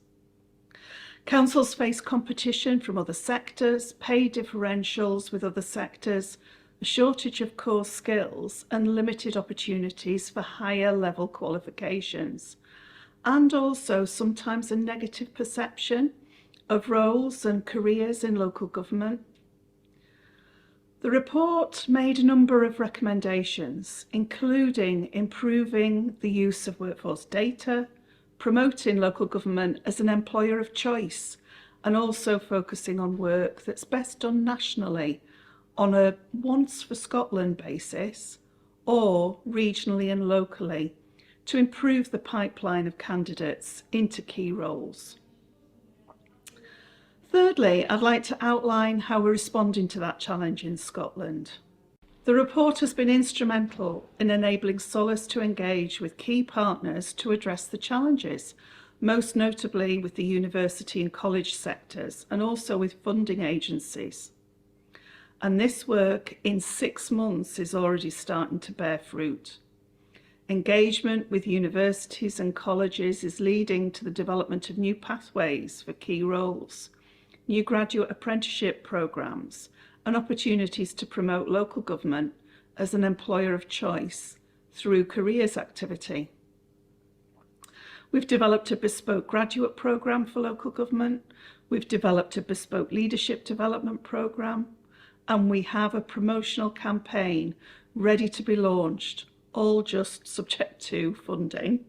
Councils face competition from other sectors, pay differentials with other sectors, a shortage of core skills, and limited opportunities for higher level qualifications, and also sometimes a negative perception of roles and careers in local government. The report made a number of recommendations, including improving the use of workforce data, promoting local government as an employer of choice, and also focusing on work that's best done nationally on a once for Scotland basis or regionally and locally to improve the pipeline of candidates into key roles. Thirdly, I'd like to outline how we're responding to that challenge in Scotland. The report has been instrumental in enabling Solace to engage with key partners to address the challenges, most notably with the university and college sectors, and also with funding agencies. And this work in 6 months is already starting to bear fruit. Engagement with universities and colleges is leading to the development of new pathways for key roles, new graduate apprenticeship programmes, and opportunities to promote local government as an employer of choice through careers activity. We've developed a bespoke graduate programme for local government, we've developed a bespoke leadership development programme, and we have a promotional campaign ready to be launched, all just subject to funding.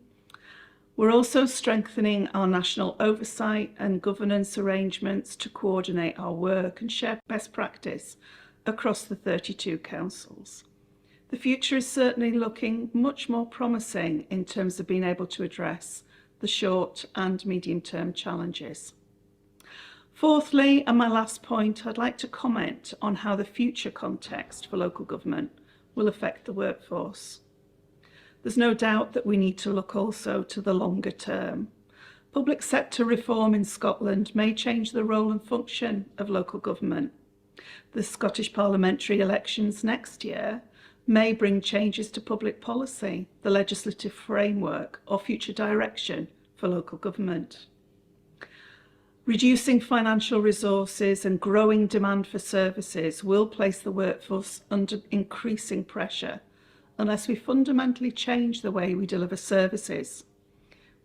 We're also strengthening our national oversight and governance arrangements to coordinate our work and share best practice across the 32 councils. The future is certainly looking much more promising in terms of being able to address the short and medium-term challenges. Fourthly, and my last point, I'd like to comment on how the future context for local government will affect the workforce. There's no doubt that we need to look also to the longer term. Public sector reform in Scotland may change the role and function of local government. The Scottish parliamentary elections next year may bring changes to public policy, the legislative framework, or future direction for local government. Reducing financial resources and growing demand for services will place the workforce under increasing pressure unless we fundamentally change the way we deliver services.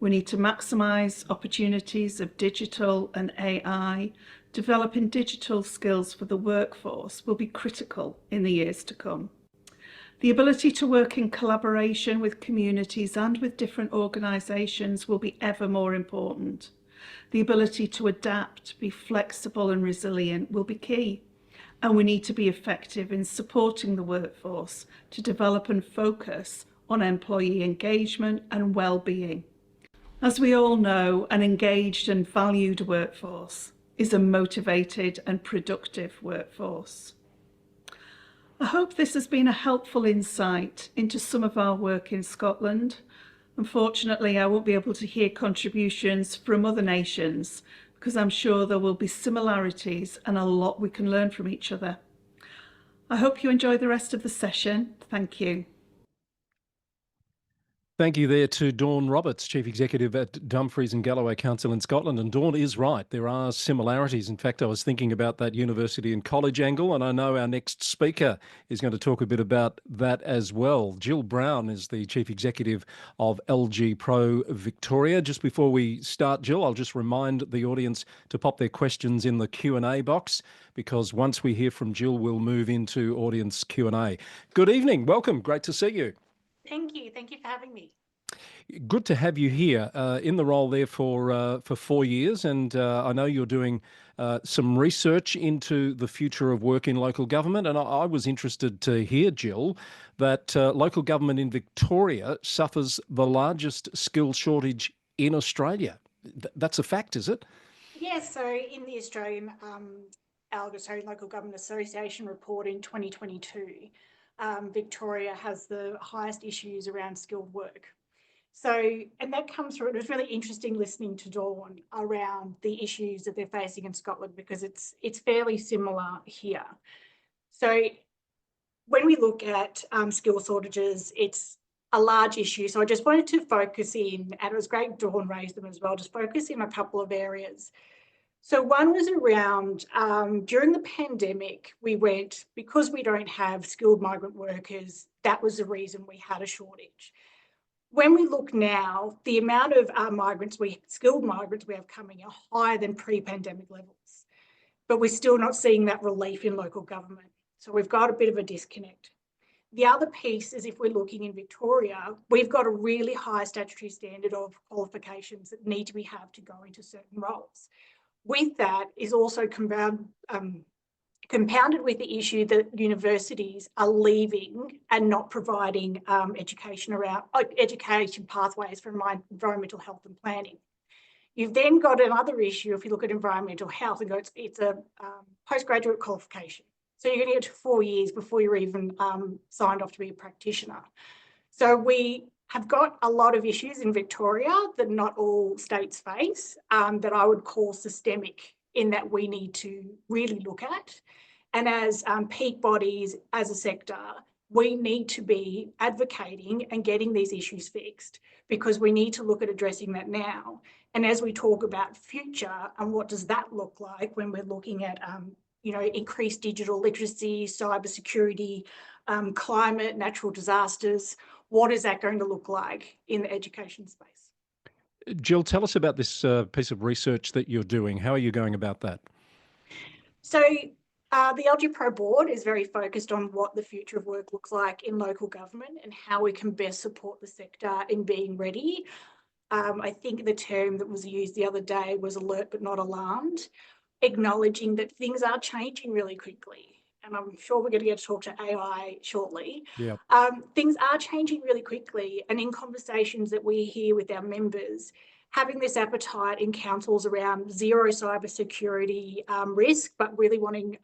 We need to maximise opportunities of digital and AI. Developing digital skills for the workforce will be critical in the years to come. The ability to work in collaboration with communities and with different organisations will be ever more important. The ability to adapt, be flexible and resilient will be key. And we need to be effective in supporting the workforce to develop and focus on employee engagement and well-being. As we all know, an engaged and valued workforce is a motivated and productive workforce. I hope this has been a helpful insight into some of our work in Scotland. Unfortunately, I won't be able to hear contributions from other nations because I'm sure there will be similarities and a lot we can learn from each other. I hope you enjoy the rest of the session. Thank you. Thank you there to Dawn Roberts, Chief Executive at Dumfries and Galloway Council in Scotland. And Dawn is right, there are similarities. In fact, I was thinking about that university and college angle, and I know our next speaker is going to talk a bit about that as well. Jill Brown is the Chief Executive of LG Pro Victoria. Just before we start, Jill, I'll just remind the audience to pop their questions in the Q&A box, because once we hear from Jill, we'll move into audience Q&A. Good evening, welcome, great to see you. Thank you for having me. Good to have you here in the role there for 4 years, and I know you're doing some research into the future of work in local government, and I was interested to hear, Jill, that local government in Victoria suffers the largest skill shortage in Australia. That's a fact, is it? Yes, so in the Australian Local Government Association report in 2022, Victoria has the highest issues around skilled work. So, and that comes through, it was really interesting listening to Dawn around the issues that they're facing in Scotland, because it's fairly similar here. So when we look at skill shortages, it's a large issue. So I just wanted to focus in, and it was great Dawn raised them as well, just focus in a couple of areas. So one was around, during the pandemic, because we don't have skilled migrant workers, that was the reason we had a shortage. When we look now, the amount of skilled migrants we have coming are higher than pre-pandemic levels, but we're still not seeing that relief in local government. So we've got a bit of a disconnect. The other piece is, if we're looking in Victoria, we've got a really high statutory standard of qualifications that need to have to go into certain roles. With that is also compounded with the issue that universities are leaving and not providing education pathways for environmental health and planning. You've then got another issue if you look at environmental health and go, it's a postgraduate qualification. So you're going to get to 4 years before you're even signed off to be a practitioner. So we have got a lot of issues in Victoria that not all states face that I would call systemic, in that we need to really look at. And as peak bodies, as a sector, we need to be advocating and getting these issues fixed, because we need to look at addressing that now. And as we talk about future and what does that look like when we're looking at increased digital literacy, cybersecurity, climate, natural disasters, what is that going to look like in the education space? Jill, tell us about this piece of research that you're doing. How are you going about that? So the LG Pro board is very focused on what the future of work looks like in local government and how we can best support the sector in being ready. I think the term that was used the other day was alert but not alarmed, acknowledging that things are changing really quickly. And I'm sure we're going to get to talk to AI shortly. Yeah. Things are changing really quickly. And in conversations that we hear with our members, having this appetite in councils around zero cybersecurity risk, but really wanting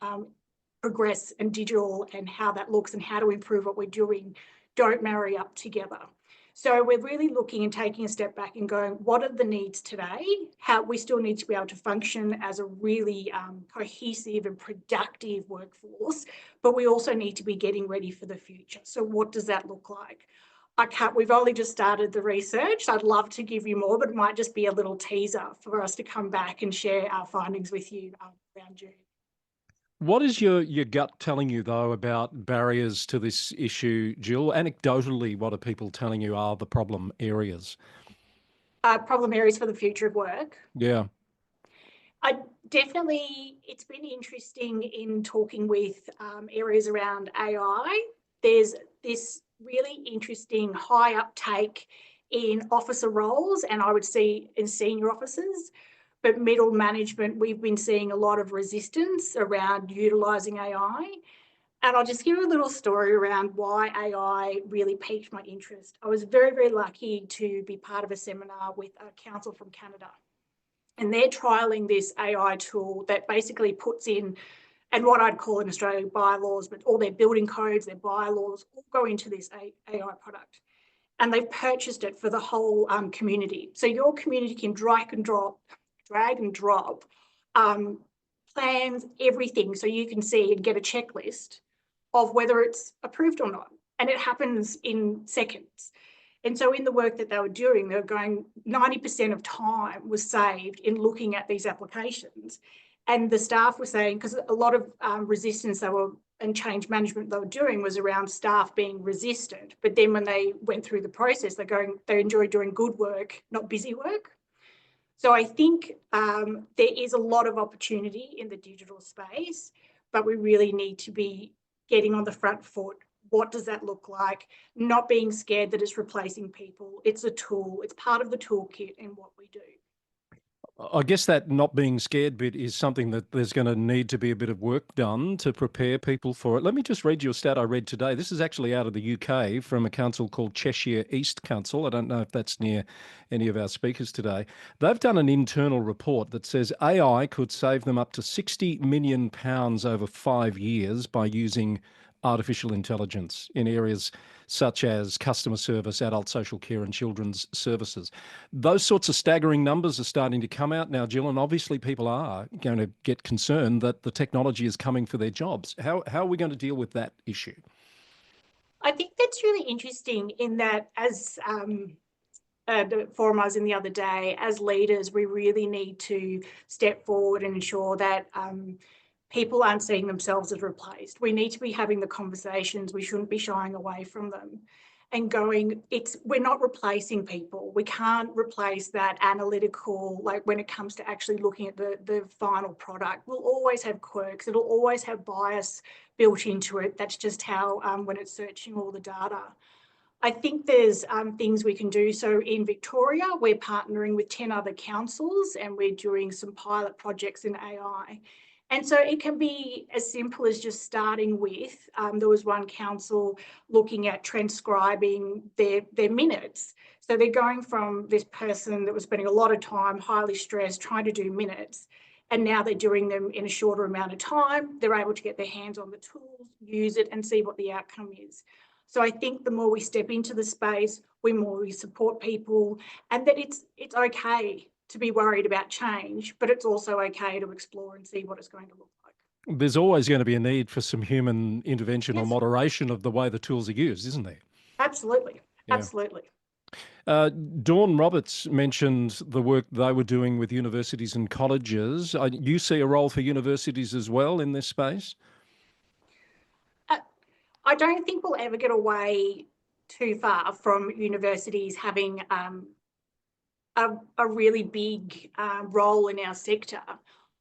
progress and digital and how that looks and how to improve what we're doing, don't marry up together. So we're really looking and taking a step back and going, what are the needs today? How we still need to be able to function as a really cohesive and productive workforce, but we also need to be getting ready for the future. So what does that look like? We've only just started the research. So I'd love to give you more, but it might just be a little teaser for us to come back and share our findings with you around June. What is your gut telling you, though, about barriers to this issue, Jill? Anecdotally, what are people telling you are the problem areas? Problem areas for the future of work. Yeah. It's been interesting in talking with areas around AI. There's this really interesting high uptake in officer roles, and I would see in senior officers. But middle management, we've been seeing a lot of resistance around utilising AI. And I'll just give you a little story around why AI really piqued my interest. I was very, very lucky to be part of a seminar with a council from Canada. And they're trialling this AI tool that basically puts in, and what I'd call in Australia bylaws, but all their building codes, their bylaws, all go into this AI product. And they've purchased it for the whole community. So your community can drag and drop plans, everything, so you can see and get a checklist of whether it's approved or not. And it happens in seconds. And so in the work that they were doing, they were going 90% of time was saved in looking at these applications. And the staff were saying, because a lot of resistance and change management they were doing was around staff being resistant. But then when they went through the process, they enjoy doing good work, not busy work. So I think there is a lot of opportunity in the digital space, but we really need to be getting on the front foot. What does that look like? Not being scared that it's replacing people. It's a tool. It's part of the toolkit in what we do. I guess that not being scared bit is something that there's going to need to be a bit of work done to prepare people for it. Let me just read you a stat I read today. This is actually out of the UK from a council called Cheshire East Council. I don't know if that's near any of our speakers today. They've done an internal report that says AI could save them up to £60 million over 5 years by using artificial intelligence in areas such as customer service, adult social care and children's services. Those sorts of staggering numbers are starting to come out now, Jill, and obviously people are going to get concerned that the technology is coming for their jobs. How are we going to deal with that issue? I think that's really interesting in that, as the forum I was in the other day, as leaders, we really need to step forward and ensure that people aren't seeing themselves as replaced. We need to be having the conversations. We shouldn't be shying away from them and going, we're not replacing people. We can't replace that analytical, like when it comes to actually looking at the final product. We'll always have quirks. It'll always have bias built into it. That's just how, when it's searching all the data. I think there's things we can do. So in Victoria, we're partnering with 10 other councils and we're doing some pilot projects in AI. And so it can be as simple as just starting with, there was one council looking at transcribing their minutes. So they're going from this person that was spending a lot of time, highly stressed, trying to do minutes. And now they're doing them in a shorter amount of time. They're able to get their hands on the tools, use it, and see what the outcome is. So I think the more we step into the space, the more we support people, and that it's okay to be worried about change, but it's also okay to explore and see what it's going to look like. There's always going to be a need for some human intervention or Yes. moderation of the way the tools are used, isn't there? Absolutely. Yeah. Absolutely. Dawn Roberts mentioned the work they were doing with universities and colleges. You see a role for universities as well in this space? I don't think we'll ever get away too far from universities having a really big role in our sector.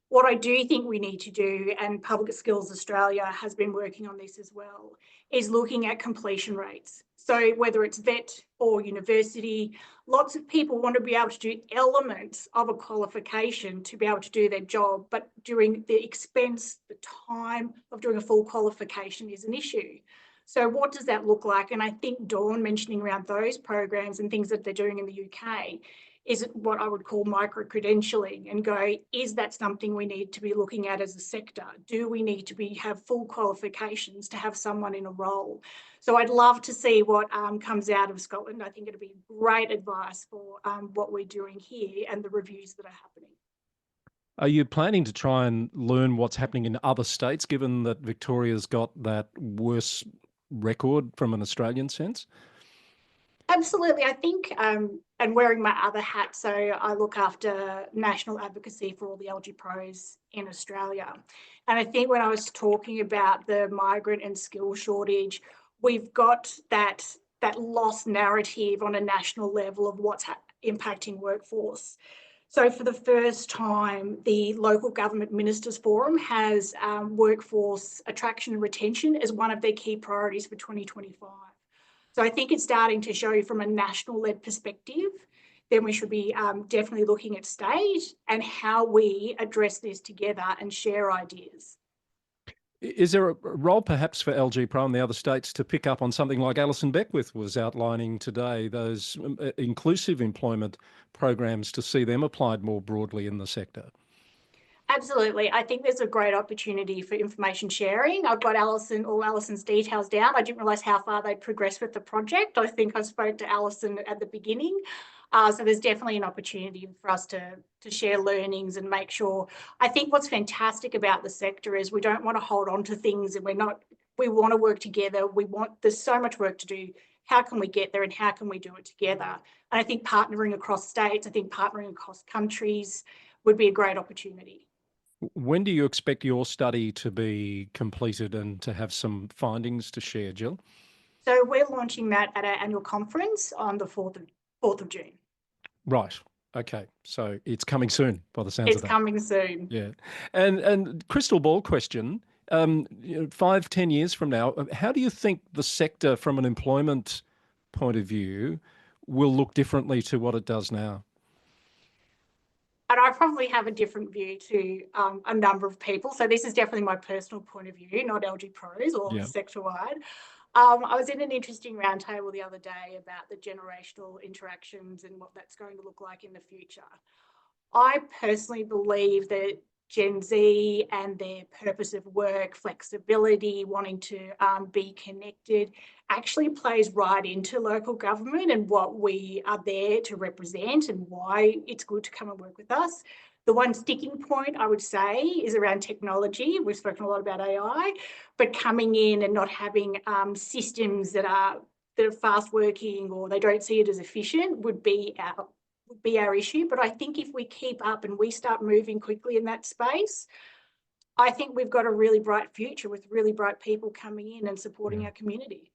What I do think we need to do, and Public Skills Australia has been working on this as well, is looking at completion rates. So whether it's vet or university, lots of people want to be able to do elements of a qualification to be able to do their job, but during the expense, the time of doing a full qualification is an issue. So what does that look like? And I think Dawn mentioning around those programs and things that they're doing in the UK is what I would call micro-credentialing, and go, is that something we need to be looking at as a sector? Do we need to have full qualifications to have someone in a role? So I'd love to see what comes out of Scotland. I think it'd be great advice for what we're doing here and the reviews that are happening. Are you planning to try and learn what's happening in other states, given that Victoria's got that worse record from an Australian sense? Absolutely. I think, and wearing my other hat, so I look after national advocacy for all the LG pros in Australia. And I think when I was talking about the migrant and skill shortage, we've got that lost narrative on a national level of what's impacting workforce. So for the first time, the Local Government Ministers Forum has workforce attraction and retention as one of their key priorities for 2025. So I think it's starting to show from a national-led perspective, then we should be definitely looking at state and how we address this together and share ideas. Is there a role perhaps for LG Pro and the other states to pick up on something like Alison Beckwith was outlining today, those inclusive employment programs, to see them applied more broadly in the sector? Absolutely. I think there's a great opportunity for information sharing. I've got all Alison's details down. I didn't realise how far they'd progressed with the project. I think I spoke to Alison at the beginning. So there's definitely an opportunity for us to share learnings and make sure. I think what's fantastic about the sector is we don't want to hold on to things, and we want to work together. There's so much work to do. How can we get there and how can we do it together? And I think partnering across states, I think partnering across countries would be a great opportunity. When do you expect your study to be completed and to have some findings to share, Jill? So we're launching that at our annual conference on the 4th of June. Right. Okay. So it's coming soon by the sounds of that. It's coming soon. Yeah. And crystal ball question, 5-10 years from now, how do you think the sector from an employment point of view will look differently to what it does now? And I probably have a different view to a number of people. So this is definitely my personal point of view, not LG Pros or sector-wide. I was in an interesting roundtable the other day about the generational interactions and what that's going to look like in the future. I personally believe that Gen Z and their purpose of work, flexibility, wanting to be connected, actually plays right into local government and what we are there to represent and why it's good to come and work with us. The one sticking point I would say is around technology. We've spoken a lot about AI, but coming in and not having systems that are fast working or they don't see it as efficient would be our issue. But I think if we keep up and we start moving quickly in that space, I think we've got a really bright future with really bright people coming in and supporting our community.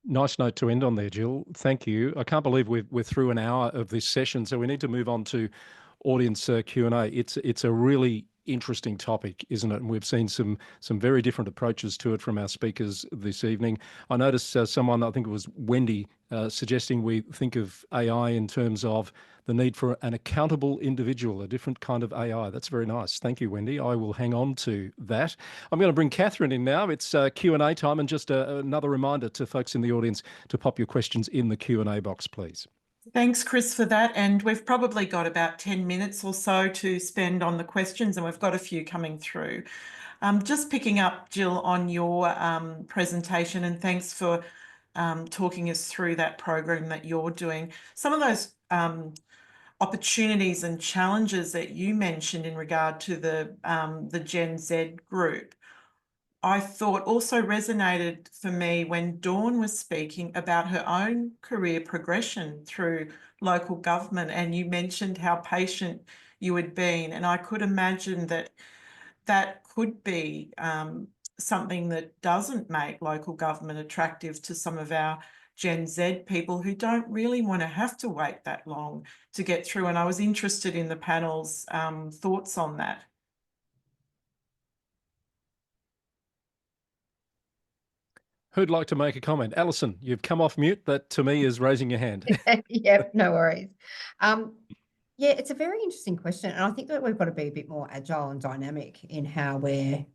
Nice note to end on there, Jill. Thank you. I can't believe we're through an hour of this session, so we need to move on to audience Q&A. It's a really interesting topic, isn't it? And we've seen some very different approaches to it from our speakers this evening. I noticed someone, I think it was Wendy, suggesting we think of AI in terms of the need for an accountable individual, a different kind of AI. That's very nice. Thank you, Wendy. I will hang on to that. I'm going to bring Catherine in now. It's Q&A time, and just another reminder to folks in the audience to pop your questions in the Q&A box, please. Thanks, Chris, for that. And we've probably got about 10 minutes or so to spend on the questions, and we've got a few coming through. Just picking up, Jill, on your presentation, and thanks for talking us through that program that you're doing. Some of those opportunities and challenges that you mentioned in regard to the Gen Z group, I thought also resonated for me when Dawn was speaking about her own career progression through local government, and you mentioned how patient you had been, and I could imagine that that could be something that doesn't make local government attractive to some of our Gen Z people who don't really want to have to wait that long to get through. And I was interested in the panel's thoughts on that. Who'd like to make a comment? Alison, you've come off mute. That to me is raising your hand. Yep, no worries. Yeah, it's a very interesting question. And I think that we've got to be a bit more agile and dynamic in how we're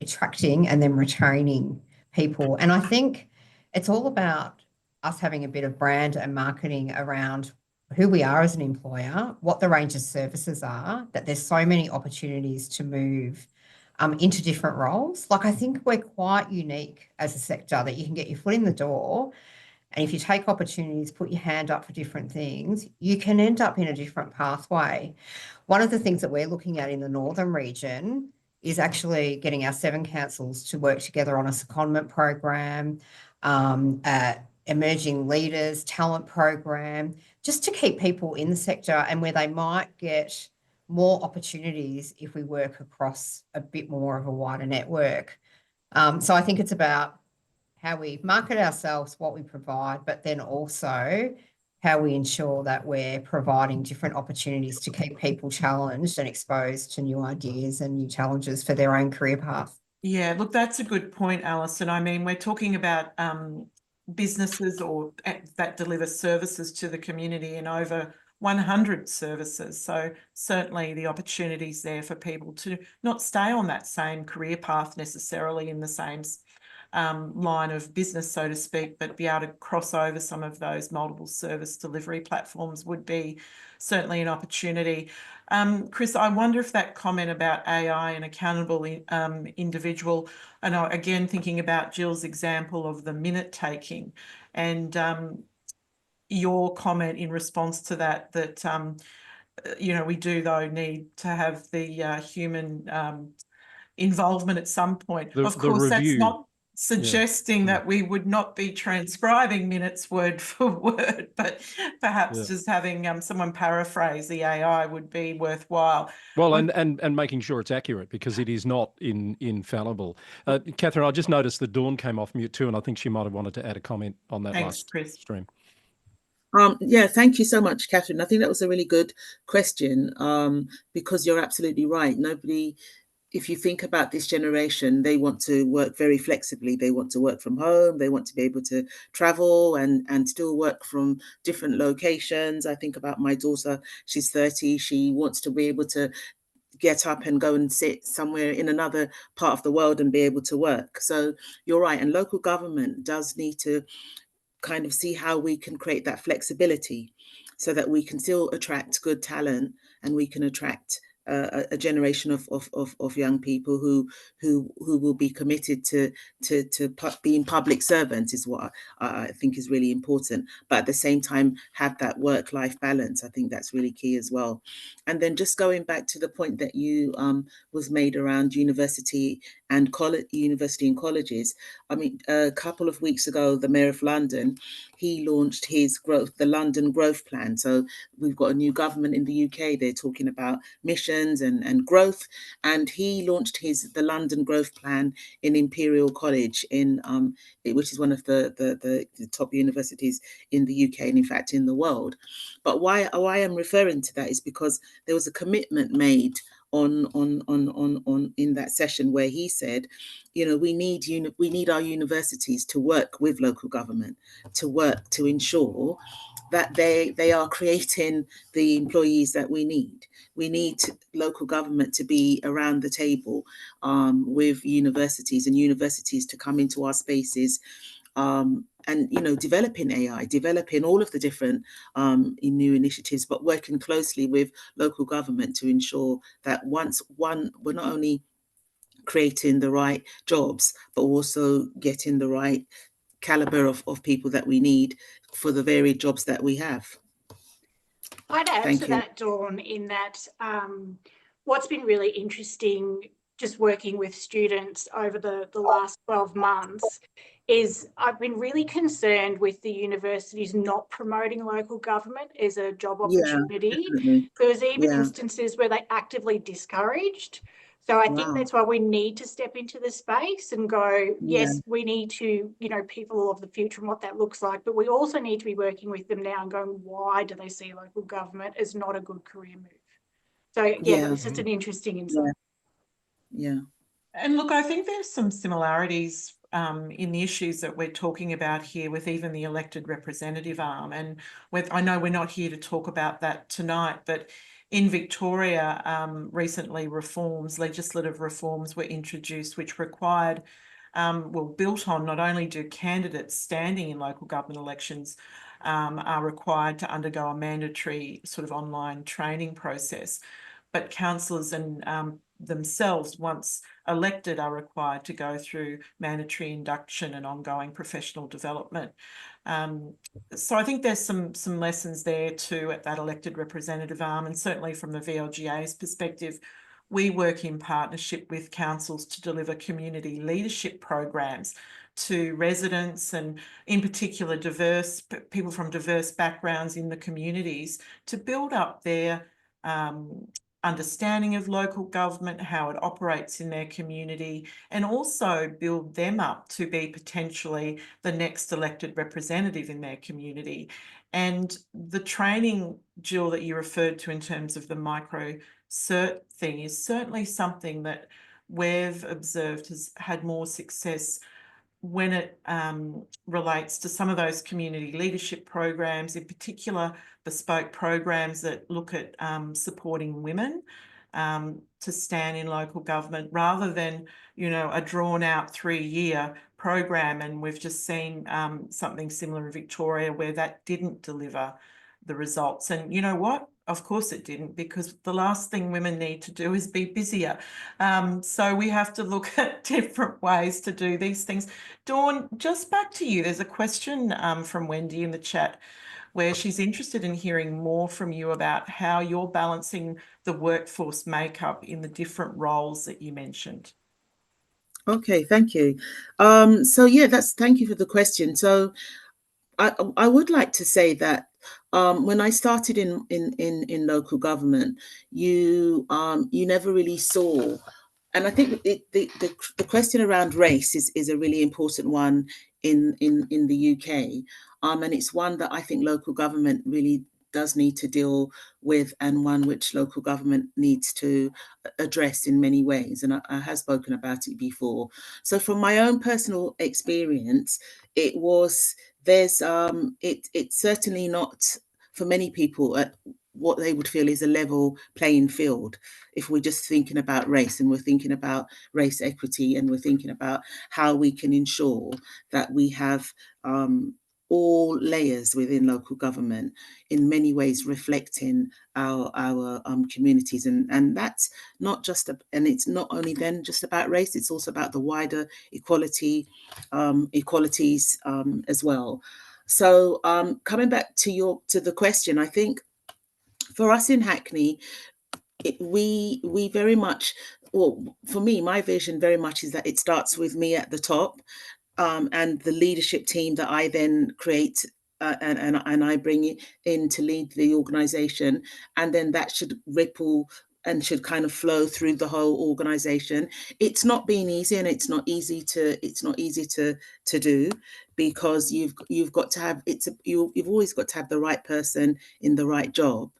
attracting and then retaining people. And I think it's all about us having a bit of brand and marketing around who we are as an employer, what the range of services are, that there's so many opportunities to move into different roles. Like, I think we're quite unique as a sector that you can get your foot in the door. And if you take opportunities, put your hand up for different things, you can end up in a different pathway. One of the things that we're looking at in the northern region is actually getting our 7 councils to work together on a secondment program, emerging leaders, talent program, just to keep people in the sector and where they might get more opportunities if we work across a bit more of a wider network. So I think it's about how we market ourselves, what we provide, but then also how we ensure that we're providing different opportunities to keep people challenged and exposed to new ideas and new challenges for their own career path. Yeah, look, that's a good point, Alison. I mean, we're talking about businesses or that deliver services to the community in over 100 services. So certainly the opportunities there for people to not stay on that same career path necessarily in the same line of business, so to speak, but be able to cross over some of those multiple service delivery platforms would be certainly an opportunity. Chris, I wonder if that comment about AI and accountable individual, and again, thinking about Jill's example of the minute taking and your comment in response to that, you know, we do though need to have the human involvement at some point. Of course, that's not suggesting that we would not be transcribing minutes word for word, but perhaps just having someone paraphrase the AI would be worthwhile. Well, and making sure it's accurate, because it is not infallible. Catherine, I just noticed that Dawn came off mute too, and I think she might have wanted to add a comment on that last stream. Yeah, thank you so much, Catherine. I think that was a really good question, because you're absolutely right. Nobody, if you think about this generation, they want to work very flexibly. They want to work from home. They want to be able to travel and still work from different locations. I think about my daughter, she's 30. She wants to be able to get up and go and sit somewhere in another part of the world and be able to work. So you're right. And local government does need to kind of see how we can create that flexibility so that we can still attract good talent and we can attract a generation of young people who will be committed to being public servants is what I think is really important. But at the same time, have that work-life balance. I think that's really key as well. And then just going back to the point that you was made around university and colleges. I mean, a couple of weeks ago, the Mayor of London, he launched the London Growth Plan. So we've got a new government in the UK. They're talking about missions and growth. And he launched the London Growth Plan in Imperial College, which is one of the top universities in the UK and in fact in the world. But why I'm referring to that is because there was a commitment made on in that session where he said, you know, we need our universities to work with local government, to ensure that they are creating the employees that we need. We need local government to be around the table with universities, and universities to come into our spaces and developing AI, developing all of the different new initiatives, but working closely with local government to ensure that we're not only creating the right jobs, but also getting the right caliber of people that we need for the varied jobs that we have. I'd add Thank to you. that, Dawn, in that what's been really interesting just working with students over the last 12 months is I've been really concerned with the universities not promoting local government as a job opportunity. Definitely. There was even Yeah. instances where they actively discouraged. So I think Wow. that's why we need to step into the space and go, yes, we need to, people of the future and what that looks like, but we also need to be working with them now and going, why do they see local government as not a good career move? So Yeah. it's just an interesting insight. Yeah. And look, I think there's some similarities in the issues that we're talking about here with even the elected representative arm. And I know we're not here to talk about that tonight, but in Victoria, recently legislative reforms were introduced, which required, built on not only do candidates standing in local government elections are required to undergo a mandatory sort of online training process, but councillors and themselves, once elected, are required to go through mandatory induction and ongoing professional development. So I think there's some lessons there too at that elected representative arm, and certainly from the VLGA's perspective, we work in partnership with councils to deliver community leadership programs to residents and in particular people from diverse backgrounds in the communities to build up their understanding of local government, how it operates in their community, and also build them up to be potentially the next elected representative in their community. And the training, Jill, that you referred to in terms of the micro cert thing is certainly something that we've observed has had more success when it relates to some of those community leadership programs, in particular bespoke programs that look at supporting women to stand in local government rather than, a drawn out 3-year program. And we've just seen something similar in Victoria where that didn't deliver the results. And you know what? Of course it didn't, because the last thing women need to do is be busier. So we have to look at different ways to do these things. Dawn, just back to you. There's a question from Wendy in the chat where she's interested in hearing more from you about how you're balancing the workforce makeup in the different roles that you mentioned. Okay, thank you. Thank you for the question. So I would like to say that when I started in local government, you never really saw, and I think the question around race is a really important one in the UK, and it's one that I think local government really does need to deal with, and one which local government needs to address in many ways. And I have spoken about it before. So from my own personal experience, it's certainly not for many people at what they would feel is a level playing field. If we're just thinking about race and we're thinking about race equity and we're thinking about how we can ensure that we have all layers within local government in many ways reflecting our communities, and that's not just and it's not only then just about race, it's also about the wider equalities as well. So coming back to the question, I think for us in Hackney, we very much, well, for me, my vision very much is that it starts with me at the top, and the leadership team that I then create and I bring in to lead the organisation, and then that should ripple and should kind of flow through the whole organisation. It's not been easy, and it's not easy to do, because you've got to have you've always got to have the right person in the right job,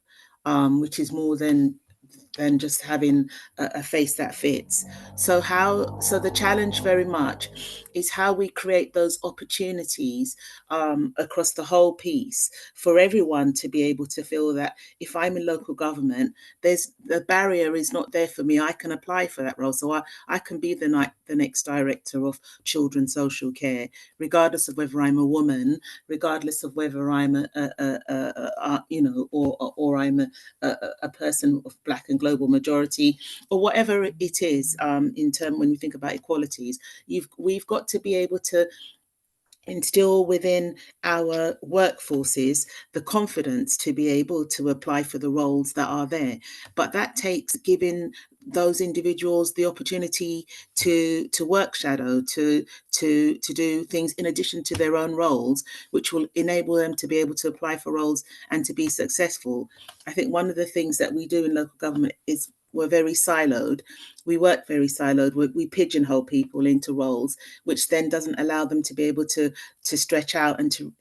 which is more than than just having a face that fits. So the challenge very much is how we create those opportunities across the whole piece for everyone to be able to feel that if I'm in local government, the barrier is not there for me. I can apply for that role. So I can be the next director of children's social care, regardless of whether I'm a woman, regardless of whether I'm or I'm a person of Black and global majority, or whatever it is. In term, when we think about equalities, we've got to be able to instill within our workforces the confidence to be able to apply for the roles that are there. But that takes giving those individuals the opportunity to work shadow, to do things in addition to their own roles, which will enable them to be able to apply for roles and to be successful. I think one of the things that we do in local government is we're very siloed. We work very siloed. We pigeonhole people into roles, which then doesn't allow them to be able to stretch out and to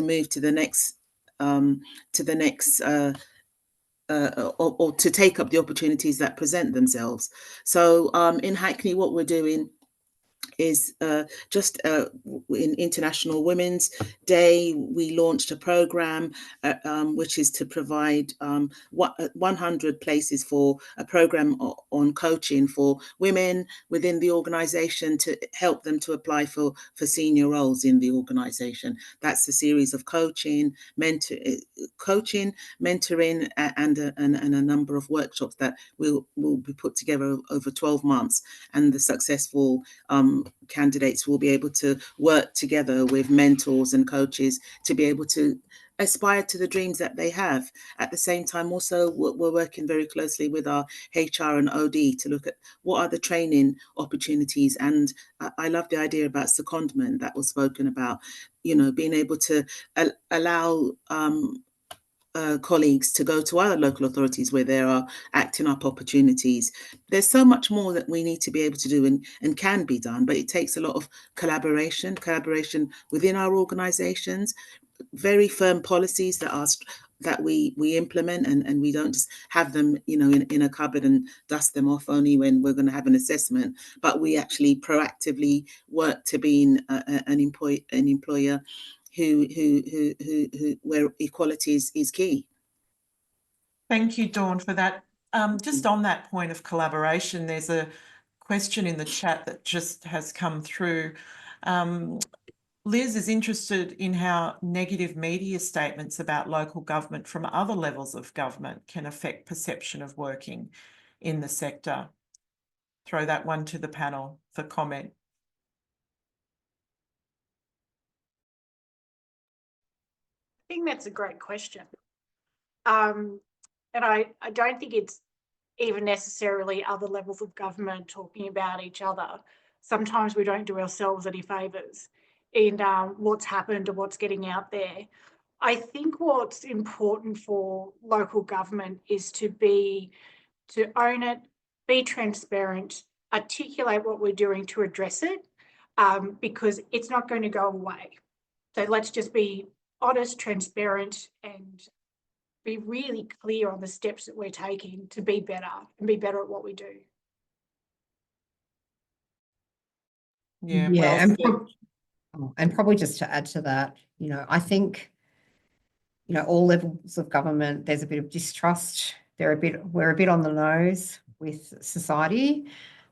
move to the next or to take up the opportunities that present themselves. So in Hackney, what we're doing is just in International Women's Day, we launched a program which is to provide 100 places for a program on coaching for women within the organisation to help them to apply for senior roles in the organisation. That's a series of coaching, mentoring, and a number of workshops that will be put together over 12 months, and the successful candidates will be able to work together with mentors and coaches to be able to aspire to the dreams that they have. At the same time, also, we're working very closely with our HR and OD to look at what are the training opportunities. And I love the idea about secondment that was spoken about, being able to allow colleagues to go to other local authorities where there are acting up opportunities. There's so much more that we need to be able to do and can be done, but it takes a lot of collaboration within our organisations, very firm policies that we implement, and we don't just have them, in a cupboard and dust them off only when we're going to have an assessment, but we actually proactively work to being an employer who where equality is key. Thank you, Dawn, for that. Just on that point of collaboration, there's a question in the chat that just has come through. Liz is interested in how negative media statements about local government from other levels of government can affect perception of working in the sector. Throw that one to the panel for comment. I think that's a great question. And I don't think it's even necessarily other levels of government talking about each other. Sometimes we don't do ourselves any favours in what's happened or what's getting out there. I think what's important for local government is to own it, be transparent, articulate what we're doing to address it, because it's not going to go away. So let's just be honest, transparent, and be really clear on the steps that we're taking to be better and be better at what we do. Yeah, Yeah, well and probably just to add to that, I think, all levels of government, there's a bit of distrust. We're a bit on the nose with society.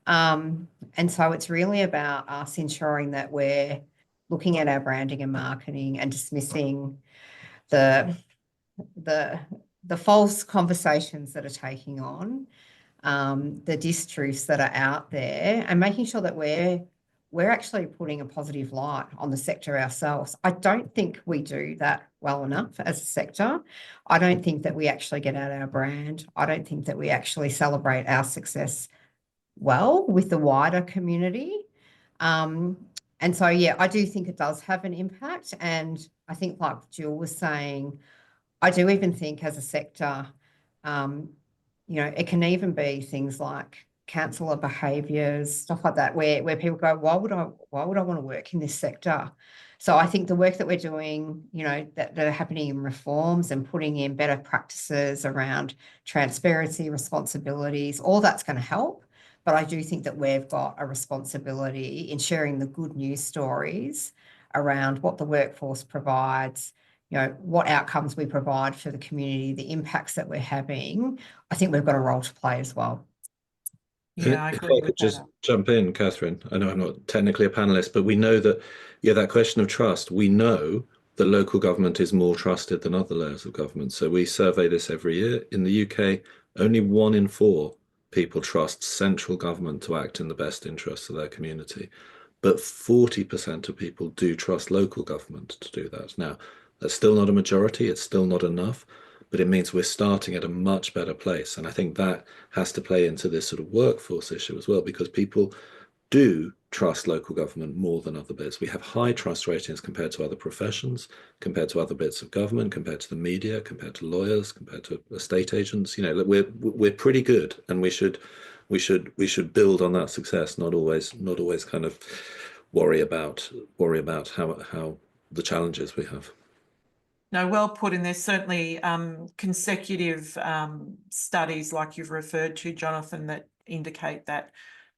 And so it's really about us ensuring that we're looking at our branding and marketing and dismissing the false conversations that are taking on, the distruths that are out there, and making sure that we're actually putting a positive light on the sector ourselves. I don't think we do that well enough as a sector. I don't think that we actually get out our brand. I don't think that we actually celebrate our success well with the wider community. And so, yeah, I do think it does have an impact. And I think, like Jill was saying, I do even think as a sector, it can even be things like counsellor behaviours, stuff like that, where people go, why would I want to work in this sector? So I think the work that we're doing, that are happening in reforms and putting in better practices around transparency, responsibilities, all that's going to help. But I do think that we've got a responsibility in sharing the good news stories around what the workforce provides, what outcomes we provide for the community, the impacts that we're having. I think we've got a role to play as well. Yeah, I If agree I with could just that. jump in, Catherine. I know I'm not technically a panelist, but we know that, that question of trust, we know that local government is more trusted than other layers of government. So we survey this every year. In the UK, only 1 in 4 people trust central government to act in the best interests of their community. But 40% of people do trust local government to do that. Now, that's still not a majority. It's still not enough, but it means we're starting at a much better place. And I think that has to play into this sort of workforce issue as well, because people do trust local government more than other bits. We have high trust ratings compared to other professions, compared to other bits of government, compared to the media, compared to lawyers, compared to estate agents. We're pretty good, and we should build on that success, not always kind of worry about how the challenges we have. No, well put. And there's certainly consecutive studies like you've referred to, Jonathan, that indicate that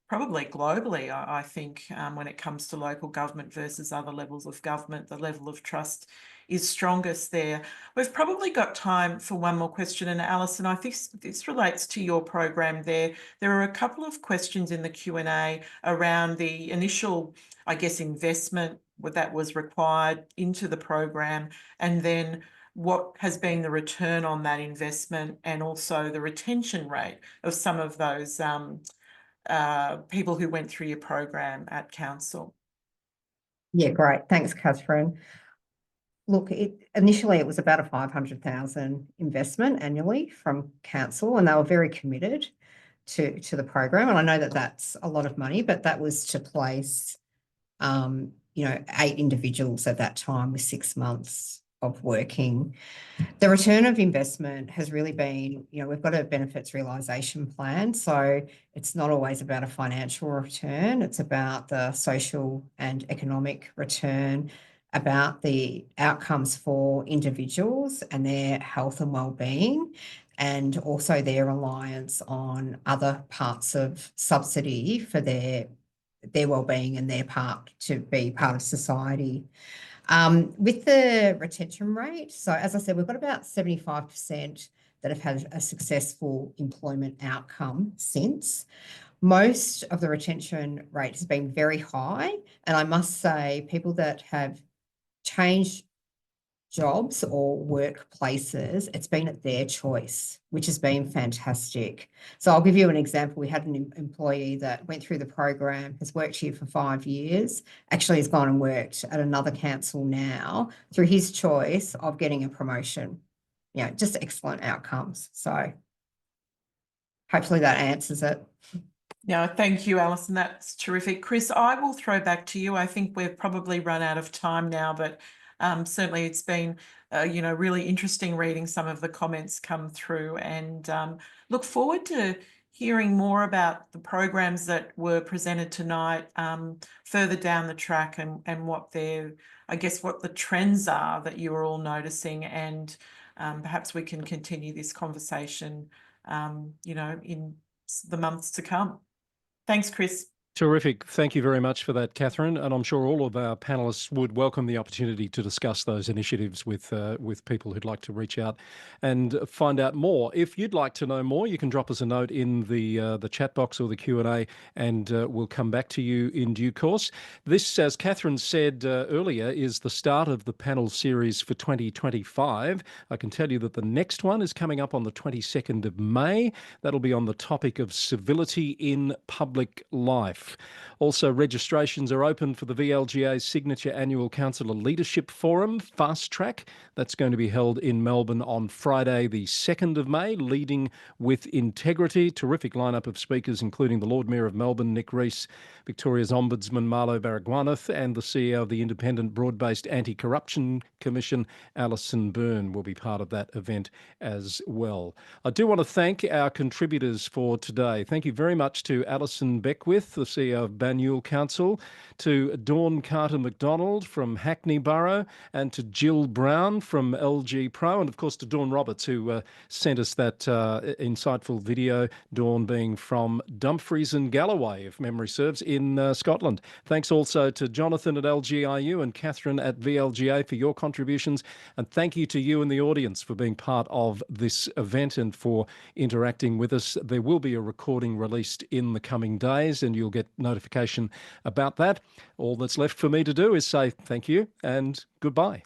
probably globally, I think when it comes to local government versus other levels of government, the level of trust is strongest there. We've probably got time for one more question. And Alison, I think this relates to your program there. There are a couple of questions in the Q&A around the initial, I guess, investment that was required into the program, and then what has been the return on that investment, and also the retention rate of some of those people who went through your program at council. Yeah, great. Thanks, Catherine. Look, initially it was about a 500,000 investment annually from council, and they were very committed to the program. And I know that that's a lot of money, but that was to place, 8 individuals at that time with 6 months of working. The return of investment has really been, we've got a benefits realisation plan. So it's not always about a financial return. It's about the social and economic return, about the outcomes for individuals and their health and well-being, and also their reliance on other parts of subsidy for their well-being and their part to be part of society. With the retention rate, so as I said, we've got about 75% that have had a successful employment outcome since. Most of the retention rate has been very high, and I must say people that have changed jobs or workplaces, it's been at their choice, which has been fantastic. So I'll give you an example. We had an employee that went through the program, has worked here for 5 years, actually has gone and worked at another council now through his choice of getting a promotion. Just excellent outcomes. So hopefully that answers it. Yeah, thank you, Alison. That's terrific. Chris, I will throw back to you. I think we've probably run out of time now, but certainly it's been, really interesting reading some of the comments come through, and look forward to hearing more about the programs that were presented tonight further down the track, and what what the trends are that you are all noticing, and perhaps we can continue this conversation, in the months to come. Thanks, Chris. Terrific. Thank you very much for that, Catherine. And I'm sure all of our panellists would welcome the opportunity to discuss those initiatives with people who'd like to reach out and find out more. If you'd like to know more, you can drop us a note in the chat box or the Q&A, and we'll come back to you in due course. This, as Catherine said earlier, is the start of the panel series for 2025. I can tell you that the next one is coming up on the 22nd of May. That'll be on the topic of civility in public life. Also, registrations are open for the VLGA's signature annual Councillor Leadership Forum, Fast Track. That's going to be held in Melbourne on Friday, the 2nd of May, Leading with Integrity. Terrific lineup of speakers, including the Lord Mayor of Melbourne, Nick Rees, Victoria's Ombudsman, Marlo Baragwanath, and the CEO of the Independent Broad-Based Anti-Corruption Commission, Alison Byrne, will be part of that event as well. I do want to thank our contributors for today. Thank you very much to Alison Beckwith, the CEO of Banyule Council, to Dawn Carter-McDonald from Hackney Borough, and to Jill Brown from LG Pro, and of course to Dawn Roberts, who sent us that insightful video, Dawn being from Dumfries and Galloway, if memory serves, in Scotland. Thanks also to Jonathan at LGiU and Catherine at VLGA for your contributions, and thank you to you in the audience for being part of this event and for interacting with us. There will be a recording released in the coming days, and you'll get notification about that. All that's left for me to do is say thank you and goodbye.